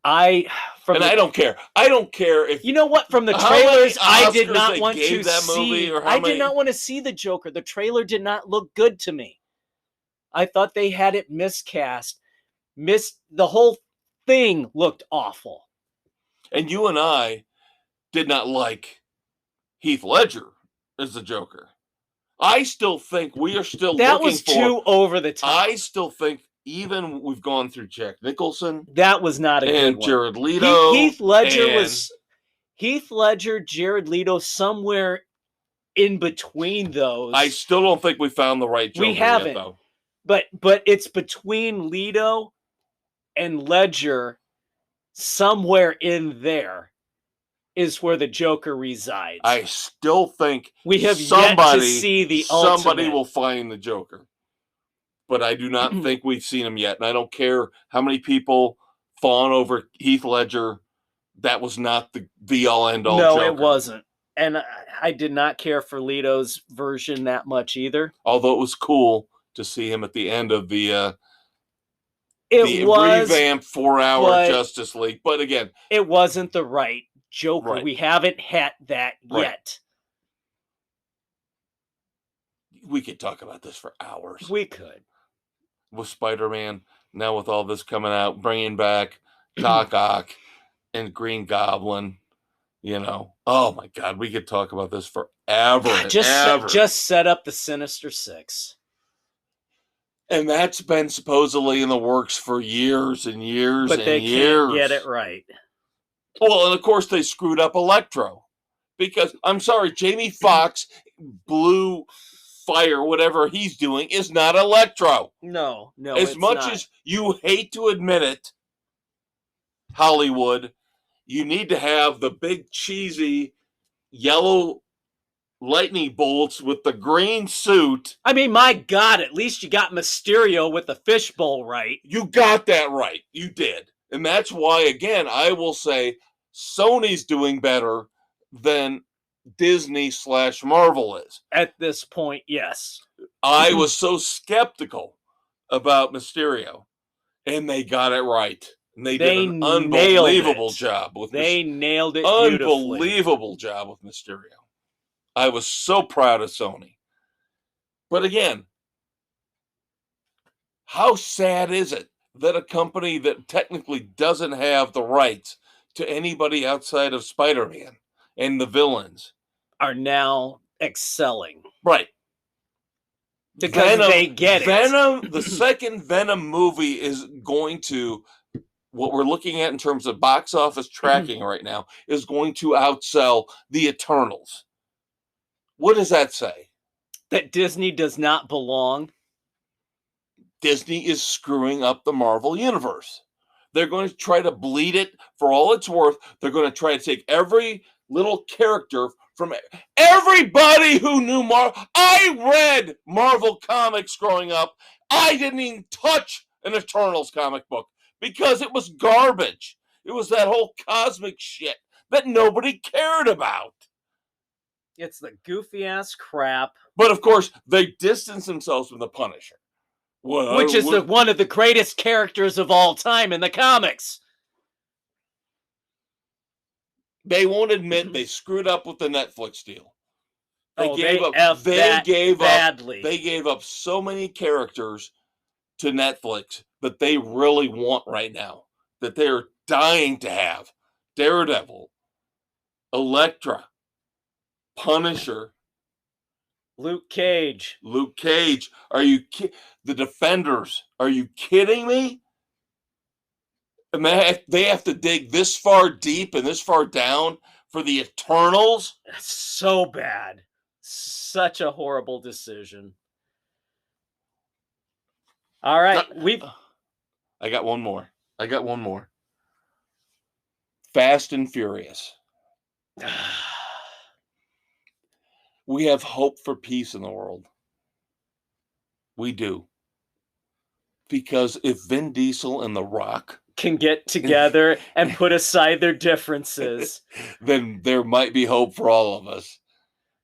I don't care. I don't care if you know what, from the trailers, I did not want to see. I did not want to see the Joker. The trailer did not look good to me. I thought they had it miscast. The whole thing looked awful. And you and I did not like Heath Ledger as the Joker. I still think we are still that looking was too over the top. I still think even we've gone through Jack Nicholson. That was not a good one. Jared Leto. Heath Ledger, Jared Leto, somewhere in between those. I still don't think we found the right Joker yet, though. But it's between Leto and Ledger. Somewhere in there is where the Joker resides. I still think we have yet to see the ultimate. Somebody will find the Joker. But I do not think we've seen him yet. And I don't care how many people fawn over Heath Ledger. That was not the all-end-all Joker. No, it wasn't. And I did not care for Leto's version that much either. Although it was cool to see him at the end of the revamped 4-hour Justice League. But again, it wasn't the right Joker. Right. We haven't had that yet. We could talk about this for hours. We could. With Spider-Man, now with all this coming out, bringing back Doc Ock and Green Goblin, oh my God, we could talk about this forever. Just set up the Sinister Six. And that's been supposedly in the works for years and years and years. But they can't get it right. Well, and of course they screwed up Electro. Because, I'm sorry, Jamie Foxx, Blue Fire, whatever he's doing, is not Electro. No, as much as you hate to admit it, Hollywood, you need to have the big cheesy yellow lightning bolts with the green suit. I mean, my God, at least you got Mysterio with the fishbowl right. You got that right. You did. And that's why, again, I will say Sony's doing better than Disney/Marvel is. At this point, yes. I was so skeptical about Mysterio, and they got it right. And they did an unbelievable job with They nailed it unbelievable job with Mysterio. I was so proud of Sony. But again, how sad is it that a company that technically doesn't have the rights to anybody outside of Spider-Man and the villains are now excelling? Right. Because they get it. The second Venom movie is going to, what we're looking at in terms of box office tracking right now, is going to outsell the Eternals. What does that say? That Disney does not belong? Disney is screwing up the Marvel Universe. They're going to try to bleed it for all it's worth. They're going to try to take every little character from everybody who knew Marvel. I read Marvel comics growing up. I didn't even touch an Eternals comic book because it was garbage. It was that whole cosmic shit that nobody cared about. It's the goofy-ass crap. But, of course, they distance themselves from the Punisher. Which is one of the greatest characters of all time in the comics. They won't admit they screwed up with the Netflix deal. They gave up so many characters to Netflix that they really want right now, that they're dying to have. Daredevil, Elektra, Punisher, Luke Cage. Are you the Defenders? Are you kidding me? And they have to dig this far deep and this far down for the Eternals? That's so bad. Such a horrible decision. All right, I got one more. Fast and Furious. We have hope for peace in the world. We do. Because if Vin Diesel and The Rock can get together and put aside their differences, then there might be hope for all of us.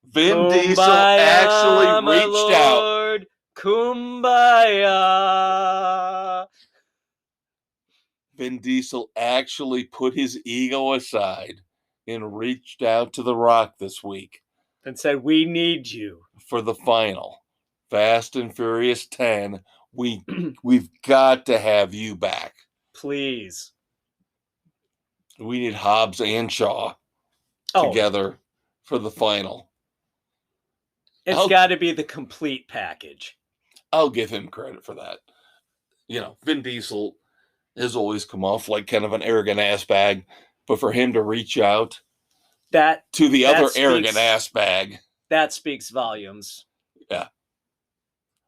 Vin Diesel actually reached out. Kumbaya. Vin Diesel actually put his ego aside and reached out to The Rock this week and said, "We need you for the final Fast and Furious 10. We've got to have you back. Please." We need Hobbs and Shaw together for the final. It's got to be the complete package. I'll give him credit for that. Vin Diesel has always come off like kind of an arrogant ass bag, but for him to reach out to the other arrogant ass bag, that speaks volumes. Yeah.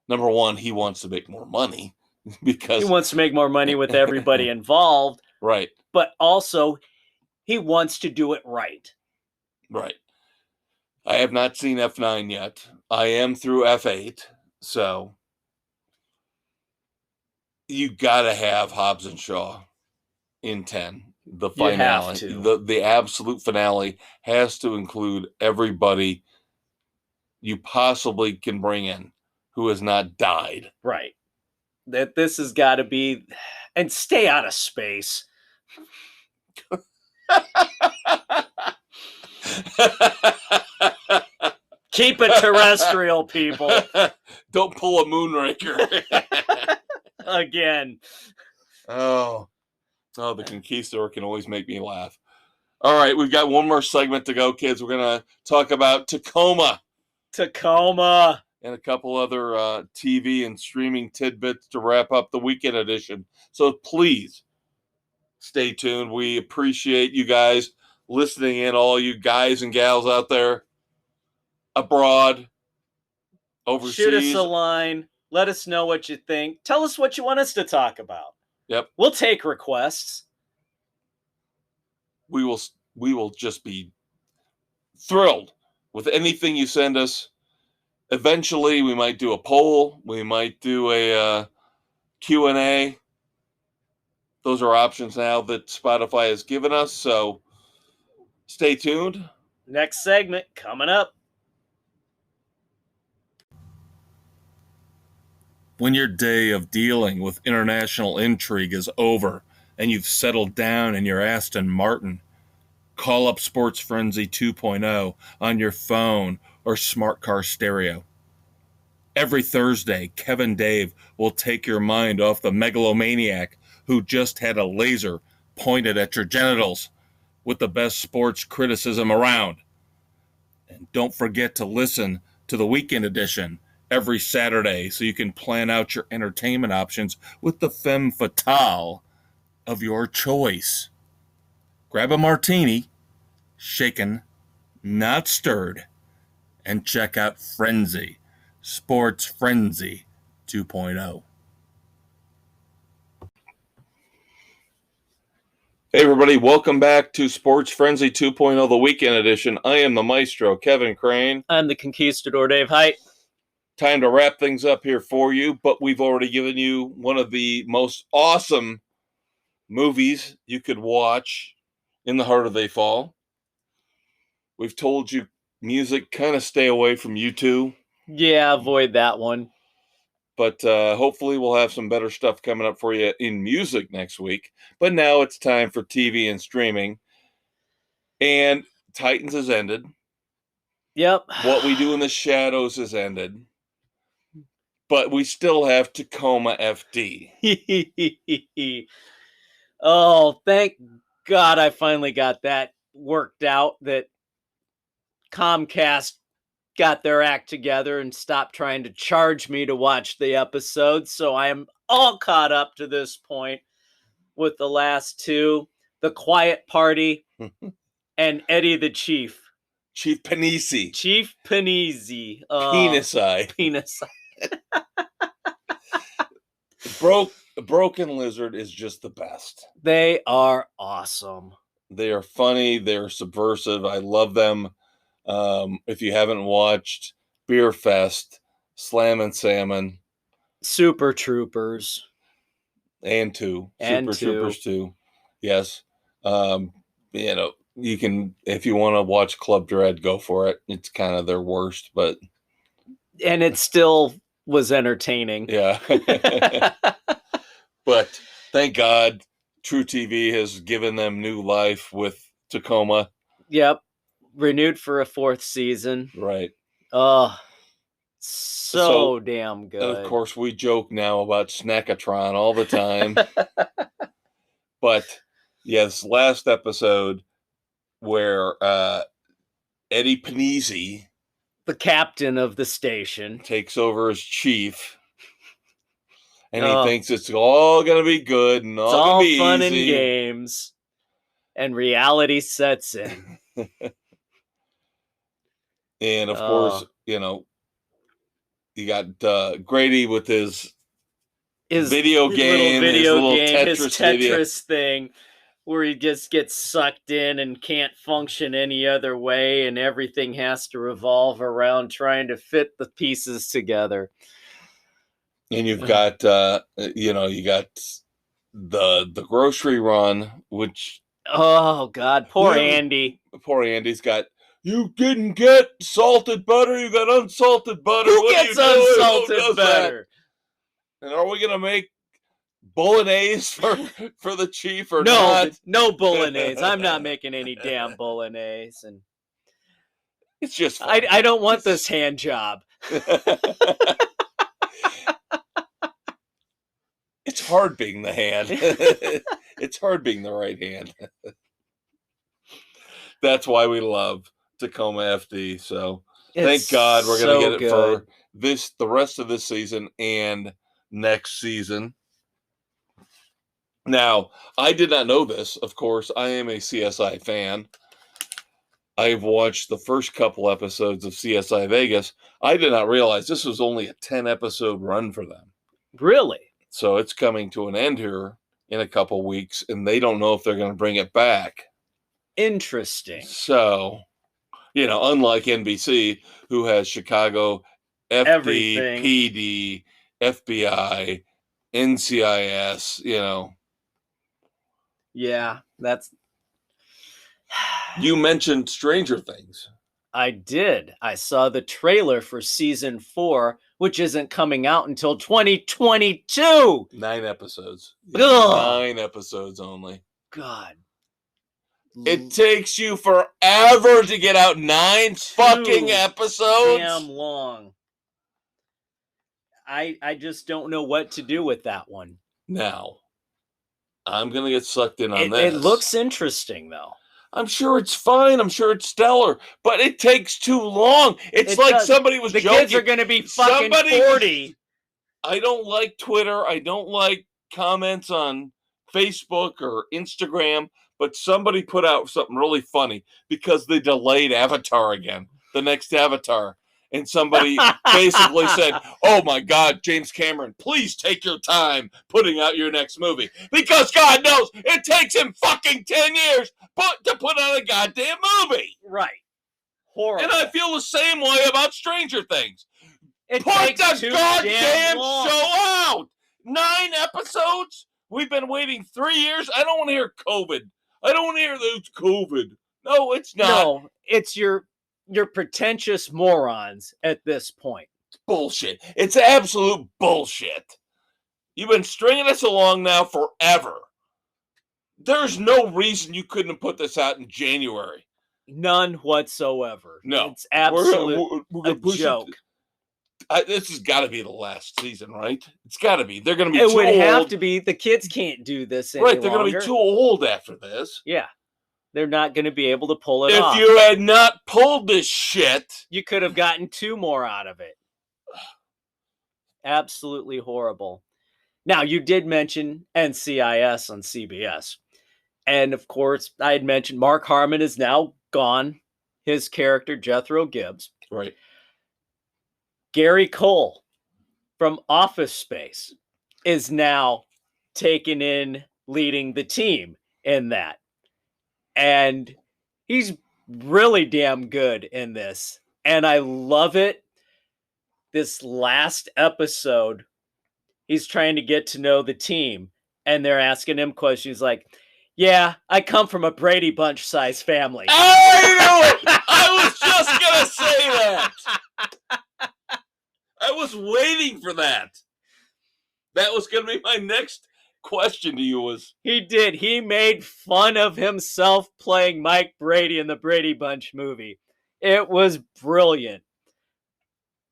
Number one, he wants to make more money because he wants to make more money with everybody involved. Right. But also, he wants to do it right. Right. I have not seen F9 yet. I am through F8, so you got to have Hobbs and Shaw in 10. The finale, the absolute finale has to include everybody you possibly can bring in who has not died. Right. That this has got to be, and stay out of space. Keep it terrestrial, people. Don't pull a Moonraker. Again. Oh, the Conquistador can always make me laugh. All right, we've got one more segment to go, kids. We're going to talk about Tacoma. And a couple other TV and streaming tidbits to wrap up the weekend edition. So please stay tuned. We appreciate you guys listening in, all you guys and gals out there abroad, overseas. Shoot us a line. Let us know what you think. Tell us what you want us to talk about. Yep. We'll take requests. We will just be thrilled with anything you send us. Eventually, we might do a poll. We might do a Q&A. Those are options now that Spotify has given us, so stay tuned. Next segment coming up. When your day of dealing with international intrigue is over and you've settled down in your Aston Martin, call up Sports Frenzy 2.0 on your phone or smart car stereo. Every Thursday, Kev and Dave will take your mind off the megalomaniac who just had a laser pointed at your genitals with the best sports criticism around. And don't forget to listen to the weekend edition every Saturday so you can plan out your entertainment options with the femme fatale of your choice. Grab a martini, shaken, not stirred, and check out Frenzy, Sports Frenzy 2.0. Hey everybody, welcome back to Sports Frenzy 2.0, the weekend edition. I am the maestro, Kevin Crane. I'm the Conquistador, Dave Height. Time to wrap things up here for you, but we've already given you one of the most awesome movies you could watch in the heart of a fall. We've told you music, kind of stay away from U2. Yeah, avoid that one. But hopefully we'll have some better stuff coming up for you in music next week. But now it's time for TV and streaming. And Titans has ended. Yep. What We Do in the Shadows has ended. But we still have Tacoma FD. Oh, thank God I finally got that worked out, that Comcast got their act together and stopped trying to charge me to watch the episodes. So I am all caught up to this point with the last two, The Quiet Party and Eddie the Chief. Chief Panisi. Chief Panisi. Penis Eye. Penis Eye. Broken Lizard is just the best. They are awesome. They are funny. They're subversive. I love them. If you haven't watched Beer Fest, Slam and Salmon, Super Troopers, and Super Troopers 2, yes. You can, if you want to watch Club Dread, go for it. It's kind of their worst, but and it still was entertaining. Yeah. But thank God True TV has given them new life with Tacoma. Yep. Renewed for a 4th season. Right. Oh, so damn good. And of course, we joke now about Snackatron all the time. But yes, last episode where Eddie Panizzi, the captain of the station, takes over as chief. And he thinks it's all going to be good and all going to be fun easy. and games. And reality sets in. And of course, you know, you got Grady with his video game, his little Tetris thing, where he just gets sucked in and can't function any other way, and everything has to revolve around trying to fit the pieces together. And you've got, you got the grocery run, which... Oh, God. Poor Andy. Poor Andy's got, you didn't get salted butter, you got unsalted butter. Who gets unsalted butter? And are we going to make bolognese for the chief or not? No bolognese. I'm not making any damn bolognese. And it's just fun. I don't want this hand job. It's hard being the hand. It's hard being the right hand. That's why we love Tacoma FD. So thank God we're going to get it for the rest of this season and next season. Now, I did not know this. Of course, I am a CSI fan. I've watched the first couple episodes of CSI Vegas. I did not realize this was only a 10-episode run for them. Really? So it's coming to an end here in a couple weeks, and they don't know if they're going to bring it back. Interesting. So, unlike NBC, who has Chicago, FD, everything. PD, FBI, NCIS, Yeah, that's... You mentioned Stranger Things. I did. I saw the trailer for season 4, which isn't coming out until 2022. 9 episodes. Ugh. 9 episodes only. God. It takes you forever to get out 9 fucking episodes. Damn long. I just don't know what to do with that one. Now, I'm going to get sucked in on this. It looks interesting, though. I'm sure it's fine. I'm sure it's stellar. But it takes too long. It's like somebody was joking. The kids are going to be fucking 40. I don't like Twitter. I don't like comments on Facebook or Instagram. But somebody put out something really funny because they delayed Avatar again, the next Avatar. And somebody basically said, oh, my God, James Cameron, please take your time putting out your next movie. Because God knows it takes him fucking 10 years to put out a goddamn movie. Right. Horrible. And I feel the same way about Stranger Things. Put the goddamn show out. 9 episodes? We've been waiting 3 years? I don't want to hear COVID. I don't want to hear it's COVID. No, it's not. No, it's your pretentious morons at this point. Bullshit. It's absolute bullshit. You've been stringing us along now forever. There's no reason you couldn't have put this out in January. None whatsoever. No. It's absolute a joke. This has got to be the last season, right? It's got to be. They're going to be too old. It would have to be. The kids can't do this any longer. Right, they're going to be too old after this. Yeah. They're not going to be able to pull it off. If you had not pulled this shit, you could have gotten 2 more out of it. Absolutely horrible. Now, you did mention NCIS on CBS. And, of course, I had mentioned Mark Harmon is now gone. His character, Jethro Gibbs. Right. Gary Cole from Office Space is now taken in leading the team in that. And he's really damn good in this. And I love it. This last episode, he's trying to get to know the team. And they're asking him questions like, yeah, I come from a Brady Bunch size family. I knew it! I was just going to say that. I was waiting for that. That was going to be my next question to you was... He did. He made fun of himself playing Mike Brady in the Brady Bunch movie. It was brilliant.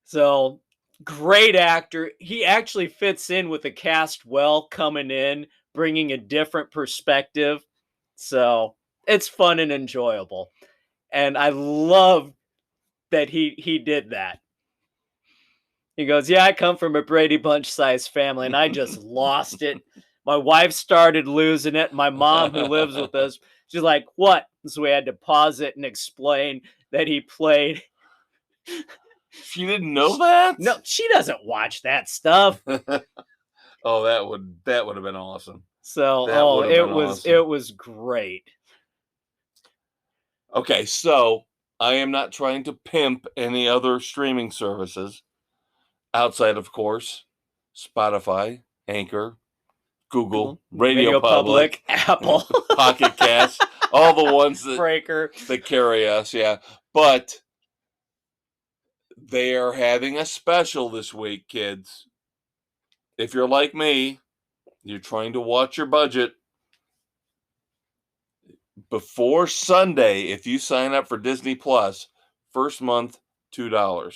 So, great actor. He actually fits in with the cast well, coming in, bringing a different perspective. So, it's fun and enjoyable. And I love that he did that. He goes, yeah, I come from a Brady Bunch-sized family, and I just lost it. My wife started losing it. My mom, who lives with us, she's like, what? So we had to pause it and explain that he played. She didn't know that? No, she doesn't watch that stuff. Oh, that would have been awesome. So, it was great. Okay, so I am not trying to pimp any other streaming services outside, of course, Spotify, Anchor, Google, Radio Public, Apple, Pocket Cast, all the ones Breaker that carry us, yeah. But they are having a special this week, kids. If you're like me, you're trying to watch your budget. Before Sunday, if you sign up for Disney Plus, first month $2.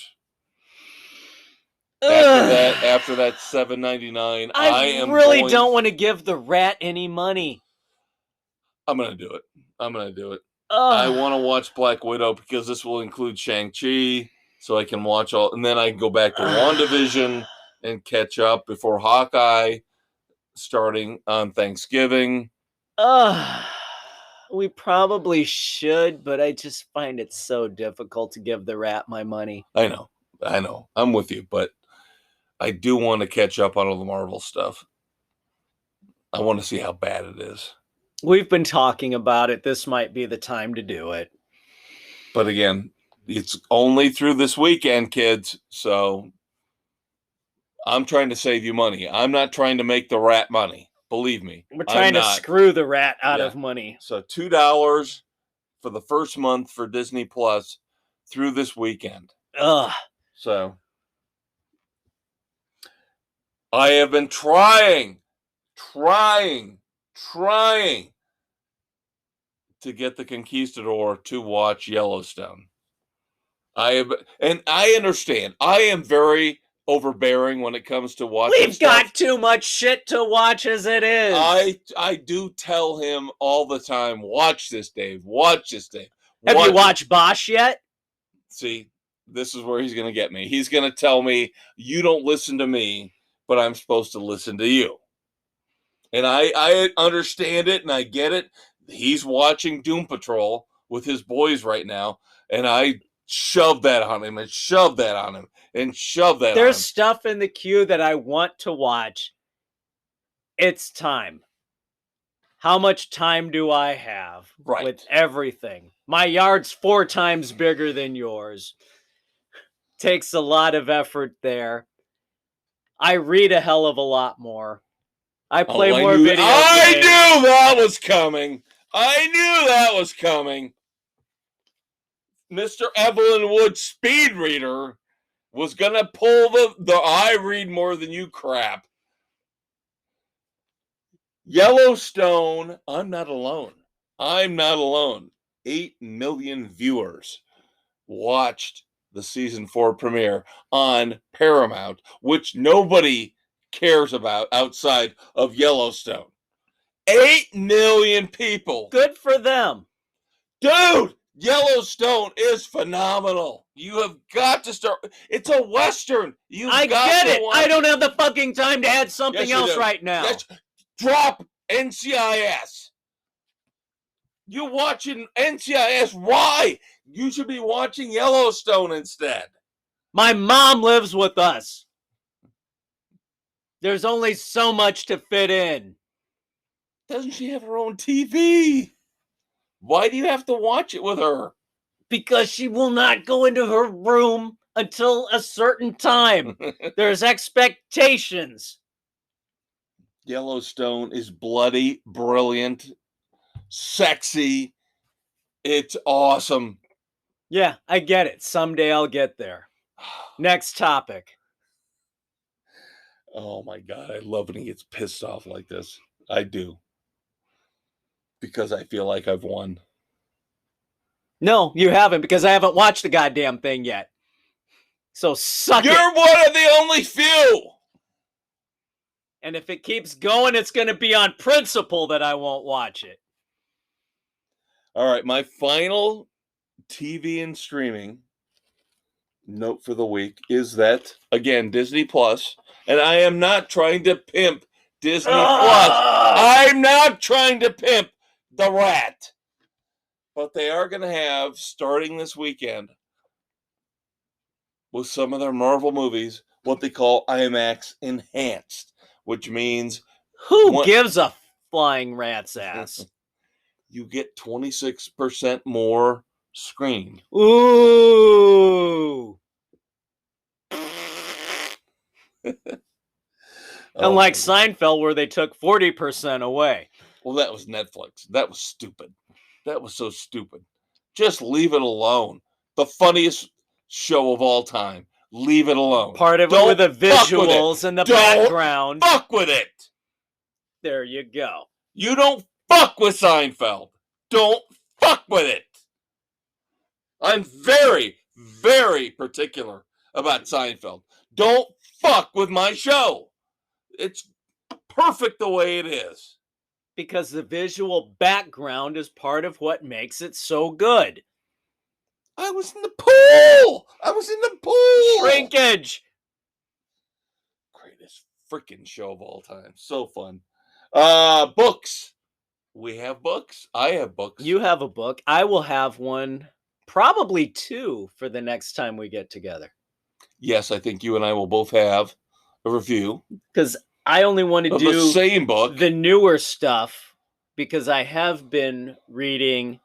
After that $7.99, I really don't want to give the rat any money. I'm gonna do it. I want to watch Black Widow because this will include Shang-Chi, so I can watch all, and then I can go back to WandaVision and catch up before Hawkeye starting on Thanksgiving. We probably should, but I just find it so difficult to give the rat my money. I know. I'm with you, but I do want to catch up on all the Marvel stuff. I want to see how bad it is. We've been talking about it. This might be the time to do it. But again, it's only through this weekend, kids. So I'm trying to save you money. I'm not trying to make the rat money. Believe me. We're trying to screw the rat out of money. So $2 for the first month for Disney Plus through this weekend. So I have been trying to get the Conquistador to watch Yellowstone. I understand. I am very overbearing when it comes to watching. We've got too much shit to watch as it is. I do tell him all the time, watch this, Dave. Watch this, Dave. Have you watched Bosch yet? See, this is where he's going to get me. He's going to tell me, you don't listen to me, but I'm supposed to listen to you. And I understand it and I get it. He's watching Doom Patrol with his boys right now, and I shove that on him and shove that on him and shove that on him. There's stuff in the queue that I want to watch. It's time. How much time do I have with everything? My yard's 4 times bigger than yours. Takes a lot of effort there. I read a hell of a lot more. I play more video games. I knew that was coming. Mr. Evelyn Wood speed reader was going to pull the I read more than you crap. Yellowstone, I'm not alone. 8 million viewers watched the season 4 premiere on Paramount, which nobody cares about outside of Yellowstone. 8 million people. Good for them. Dude, Yellowstone is phenomenal. You have got to start. It's a Western. I get it. I don't have the fucking time to add something else right now. Drop NCIS. You're watching NCIS. Why? You should be watching Yellowstone instead. My mom lives with us. There's only so much to fit in. Doesn't she have her own TV? Why do you have to watch it with her? Because she will not go into her room until a certain time. There's expectations. Yellowstone is bloody, brilliant, sexy. It's awesome. Yeah, I get it. Someday I'll get there. Next topic. Oh my God, I love when he gets pissed off like this. I do. Because I feel like I've won. No, you haven't, because I haven't watched the goddamn thing yet. So suck it. You're one of the only few. And if it keeps going, it's going to be on principle that I won't watch it. All right, my final TV and streaming note for the week is that, again, Disney Plus, and I am not trying to pimp Disney Plus. I'm not trying to pimp the rat. But they are going to have, starting this weekend, with some of their Marvel movies, what they call IMAX Enhanced, which means who gives a flying rat's ass? You get 26% more screen. Ooh. Unlike Seinfeld, where they took 40% away. Well, that was Netflix. That was stupid. That was so stupid. Just leave it alone. The funniest show of all time. Leave it alone. Part of it with the visuals and the background. Fuck with it. There you go. You don't fuck with Seinfeld. Don't fuck with it. I'm very, very particular about Seinfeld. Don't fuck with my show. It's perfect the way it is. Because the visual background is part of what makes it so good. I was in the pool. Shrinkage. Greatest freaking show of all time. So fun. Books. We have books. I have books. You have a book. I will have one, probably two, for the next time we get together. Yes, I think you and I will both have a review. Because I only want to do the same book, the newer stuff, because I have been reading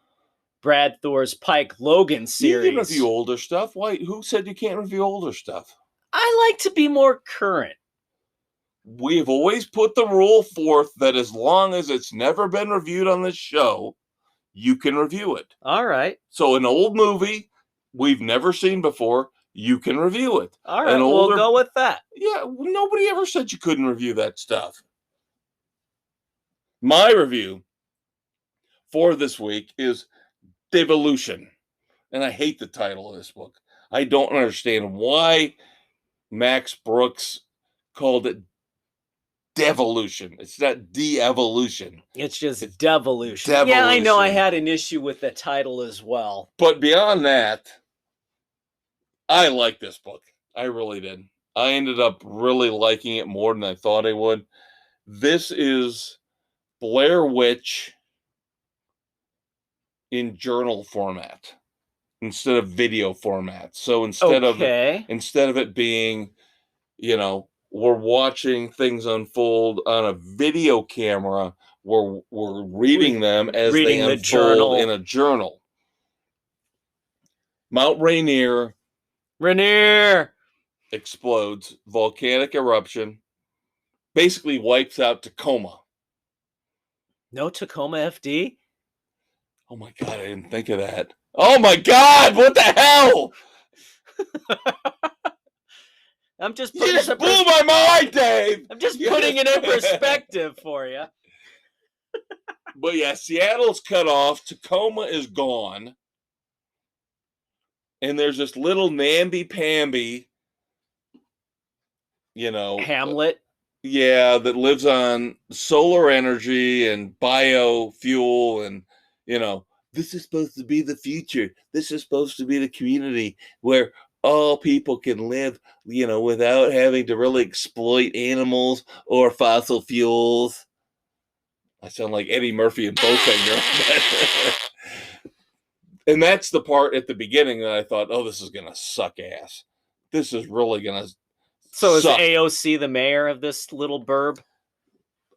Brad Thor's Pike Logan series. You can review older stuff. Why? Who said you can't review older stuff? I like to be more current. We've always put the rule forth that as long as it's never been reviewed on this show, you can review it. All right. So an old movie we've never seen before, you can review it. All right, we'll go with that. Yeah, nobody ever said you couldn't review that stuff. My review for this week is Devolution. And I hate the title of this book. I don't understand why Max Brooks called it Devolution. It's not de-evolution. It's just Devolution. Yeah, I know I had an issue with the title as well. But beyond that, I like this book. I really did. I ended up really liking it more than I thought I would. This is Blair Witch in journal format instead of video format. So instead of it being, we're watching things unfold on a video camera, we're reading them as they unfold in a journal. Mount Rainier explodes, volcanic eruption, basically wipes out Tacoma. No Tacoma FD? Oh my God, I didn't think of that. Oh my God, what the hell? I'm just putting you just blew my mind, Dave. I'm just putting it in perspective for you. But yeah, Seattle's cut off. Tacoma is gone. And there's this little namby-pamby, Hamlet. That lives on solar energy and biofuel and, this is supposed to be the future. This is supposed to be the community where all people can live, without having to really exploit animals or fossil fuels. I sound like Eddie Murphy and Bowfinger. And that's the part at the beginning that I thought, oh, this is going to suck ass. This is really going to So is AOC the mayor of this little burb?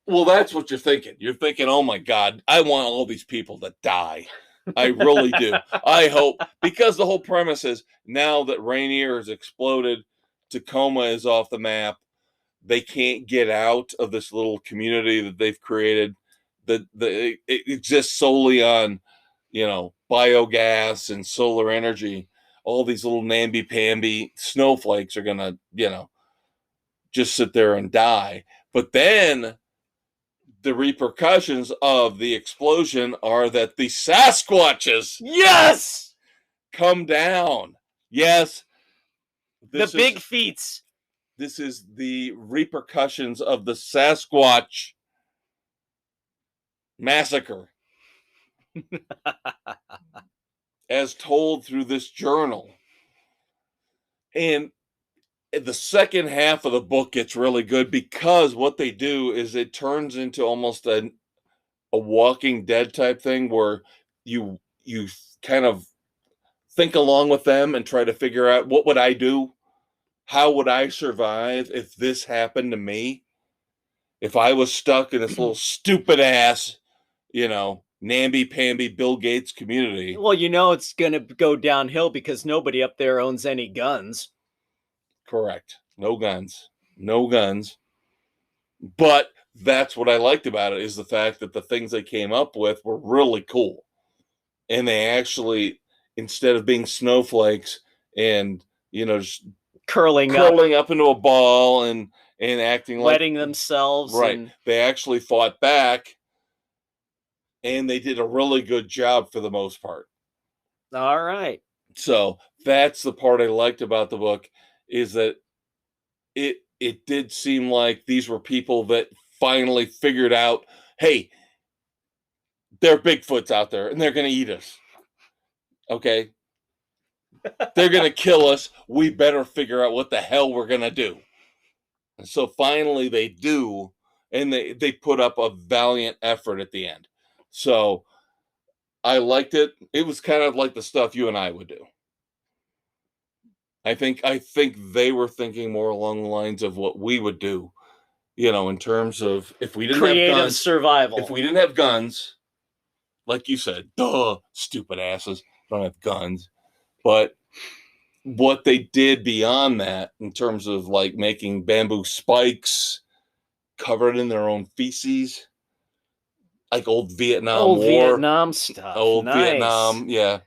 Well, that's what you're thinking. You're thinking, oh my God, I want all these people to die. I really do. I hope, because the whole premise is now that Rainier has exploded, Tacoma is off the map. They can't get out of this little community that they've created. It exists solely on, biogas and solar energy. All these little namby-pamby snowflakes are going to, just sit there and die. But then the repercussions of the explosion are that the Sasquatches Yes! come down. Yes. The big feats. This is the repercussions of the Sasquatch massacre as told through this journal. And the second half of the book gets really good because what they do is it turns into almost a Walking Dead type thing where you kind of think along with them and try to figure out, what would I do? How would I survive if this happened to me? If I was stuck in this little stupid ass, namby-pamby Bill Gates community. Well, it's going to go downhill because nobody up there owns any guns. Correct. No guns. No guns. But that's what I liked about it, is the fact that the things they came up with were really cool. And they actually, instead of being snowflakes and, just curling up into a ball and acting wetting themselves. Right. They actually fought back, and they did a really good job for the most part. All right. So that's the part I liked about the book, is that it did seem like these were people that finally figured out, hey, there are Bigfoots out there and they're going to eat us. Okay. They're going to kill us. We better figure out what the hell we're going to do. And so finally they do, and they put up a valiant effort at the end. So I liked it. It was kind of like the stuff you and I would do. I think they were thinking more along the lines of what we would do, in terms of, if we didn't creative have guns, survival. If we didn't have guns, like you said, duh, stupid asses, don't have guns. But what they did beyond that, in terms of like making bamboo spikes covered in their own feces, like old Vietnam War, Vietnam stuff, Vietnam, yeah,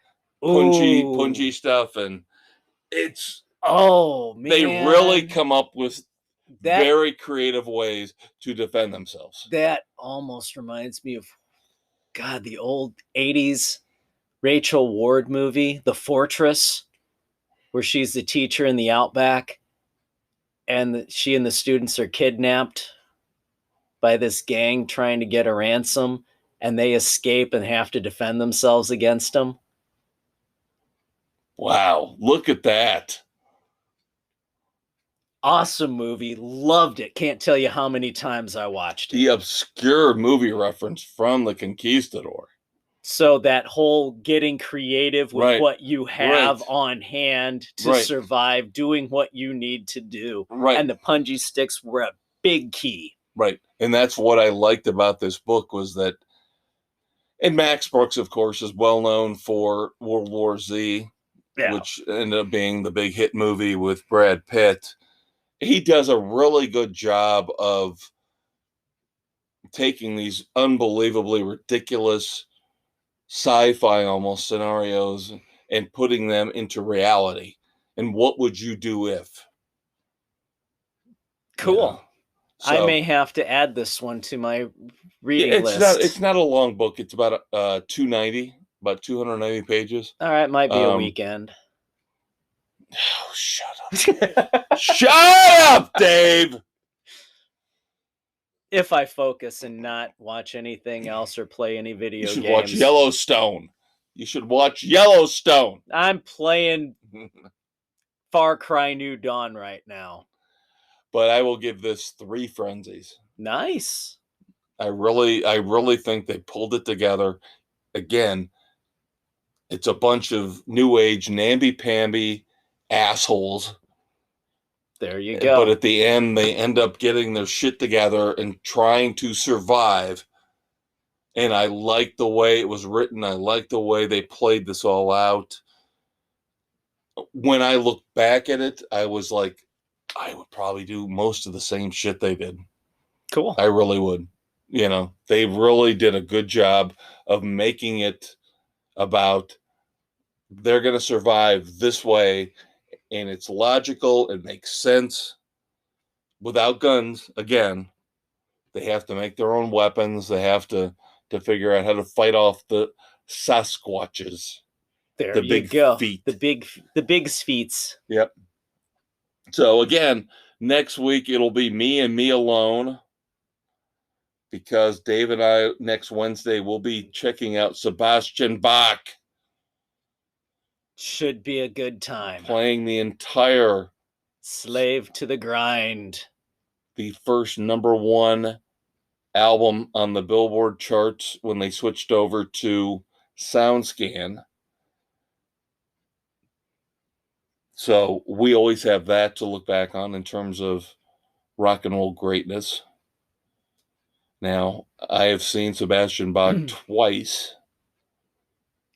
pungy stuff, and it's man, they really come up with very creative ways to defend themselves. That almost reminds me of, God, the old 80s Rachel Ward movie, The Fortress, where she's the teacher in the outback, and she and the students are kidnapped by this gang trying to get a ransom, and they escape and have to defend themselves against them. Wow, look at that. Awesome movie. Loved it. Can't tell you how many times I watched it. The obscure movie reference from The Conquistador. So that whole getting creative with what you have on hand to survive, doing what you need to do. Right. And the punji sticks were a big key. Right. And that's what I liked about this book, was that, and Max Brooks, of course, is well known for World War Z, which ended up being the big hit movie with Brad Pitt. He does a really good job of taking these unbelievably ridiculous sci-fi almost scenarios and putting them into reality. And what would you do if? Cool. So, I may have to add this one to my reading list. It's not a long book. It's about 290 pages. All right, might be a weekend. Oh, shut up. Shut up, Dave! If I focus and not watch anything else or play any video games. You should watch Yellowstone. You should watch Yellowstone. I'm playing Far Cry New Dawn right now. But I will give this 3 frenzies. Nice. I really think they pulled it together. Again, it's a bunch of new age namby-pamby assholes. There you go. But at the end, they end up getting their shit together and trying to survive. And I like the way it was written. I like the way they played this all out. When I look back at it, I was like, I would probably do most of the same shit they did. Cool. I really would. They really did a good job of making it about, they're going to survive this way, and it's logical, it makes sense, without guns, again, they have to make their own weapons. They have to figure out how to fight off the Sasquatches. There The you big go. feet. The big feats. Yep. So again, next week it'll be me and me alone, because Dave and I next Wednesday will be checking out Sebastian Bach. Should be a good time. Playing the entire Slave to the Grind. The first #1 album on the Billboard charts when they switched over to SoundScan. So we always have that to look back on in terms of rock and roll greatness. Now, I have seen Sebastian Bach twice.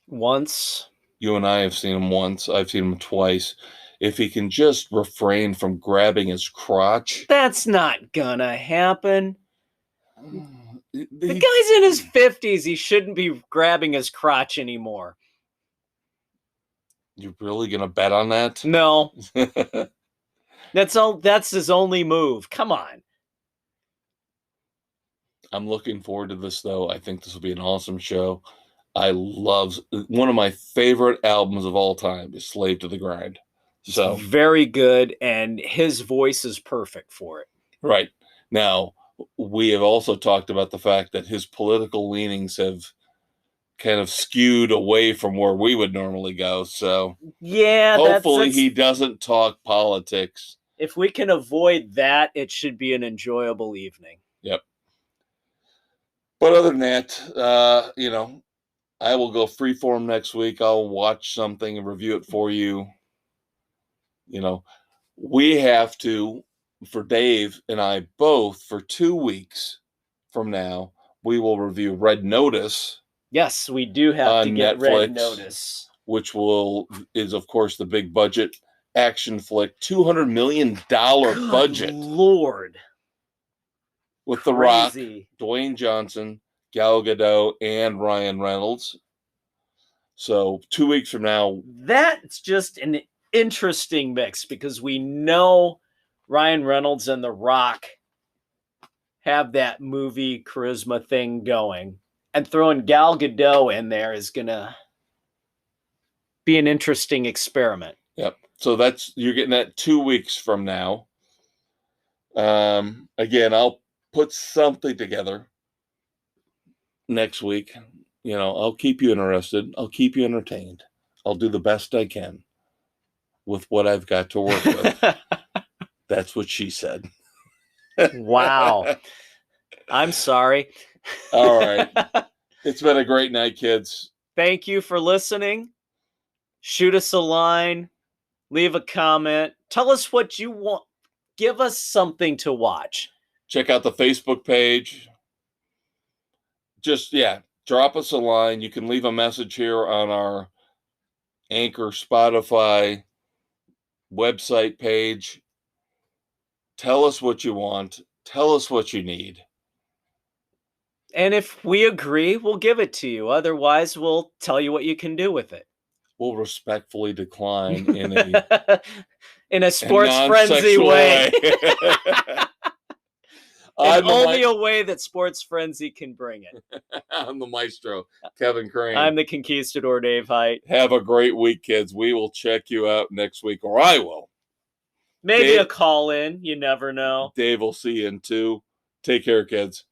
Once. You and I have seen him once. I've seen him twice. If he can just refrain from grabbing his crotch. That's not gonna happen. The guy's in his 50s. He shouldn't be grabbing his crotch anymore. You're really gonna bet on that? No. That's his only move. Come on. I'm looking forward to this, though. I think this will be an awesome show. I love one of my favorite albums of all time is Slave to the Grind. So it's very good, and his voice is perfect for it. Right. Now, we have also talked about the fact that his political leanings have kind of skewed away from where we would normally go. So yeah, hopefully he doesn't talk politics. If we can avoid that, it should be an enjoyable evening. Yep. But other than that, I will go freeform next week. I'll watch something and review it for you. We have to, for Dave and I both, for 2 weeks from now, we will review Red Notice. Yes, we do have to get Netflix, Red Notice, which is of course the big budget action flick, $200 million budget. Lord, with Crazy. The Rock, Dwayne Johnson, Gal Gadot, and Ryan Reynolds. So 2 weeks from now, that's just an interesting mix, because we know Ryan Reynolds and The Rock have that movie charisma thing going, and throwing Gal Gadot in there is gonna be an interesting experiment. Yep. So you're getting that 2 weeks from now. Again, I'll put something together next week. I'll keep you interested. I'll keep you entertained. I'll do the best I can with what I've got to work with. That's what she said. Wow. I'm sorry. All right. It's been a great night, kids. Thank you for listening. Shoot us a line. Leave a comment. Tell us what you want. Give us something to watch. Check out the Facebook page. Just, drop us a line. You can leave a message here on our Anchor, Spotify website page. Tell us what you want. Tell us what you need. And if we agree, we'll give it to you. Otherwise, we'll tell you what you can do with it. We'll respectfully decline in a sports frenzy way. And only a way that sports frenzy can bring it. I'm the maestro, Kevin Crane. I'm the conquistador, Dave Height. Have a great week, kids. We will check you out next week, or I will. Maybe Dave, a call in. You never know. Dave will see you in 2. Take care, kids.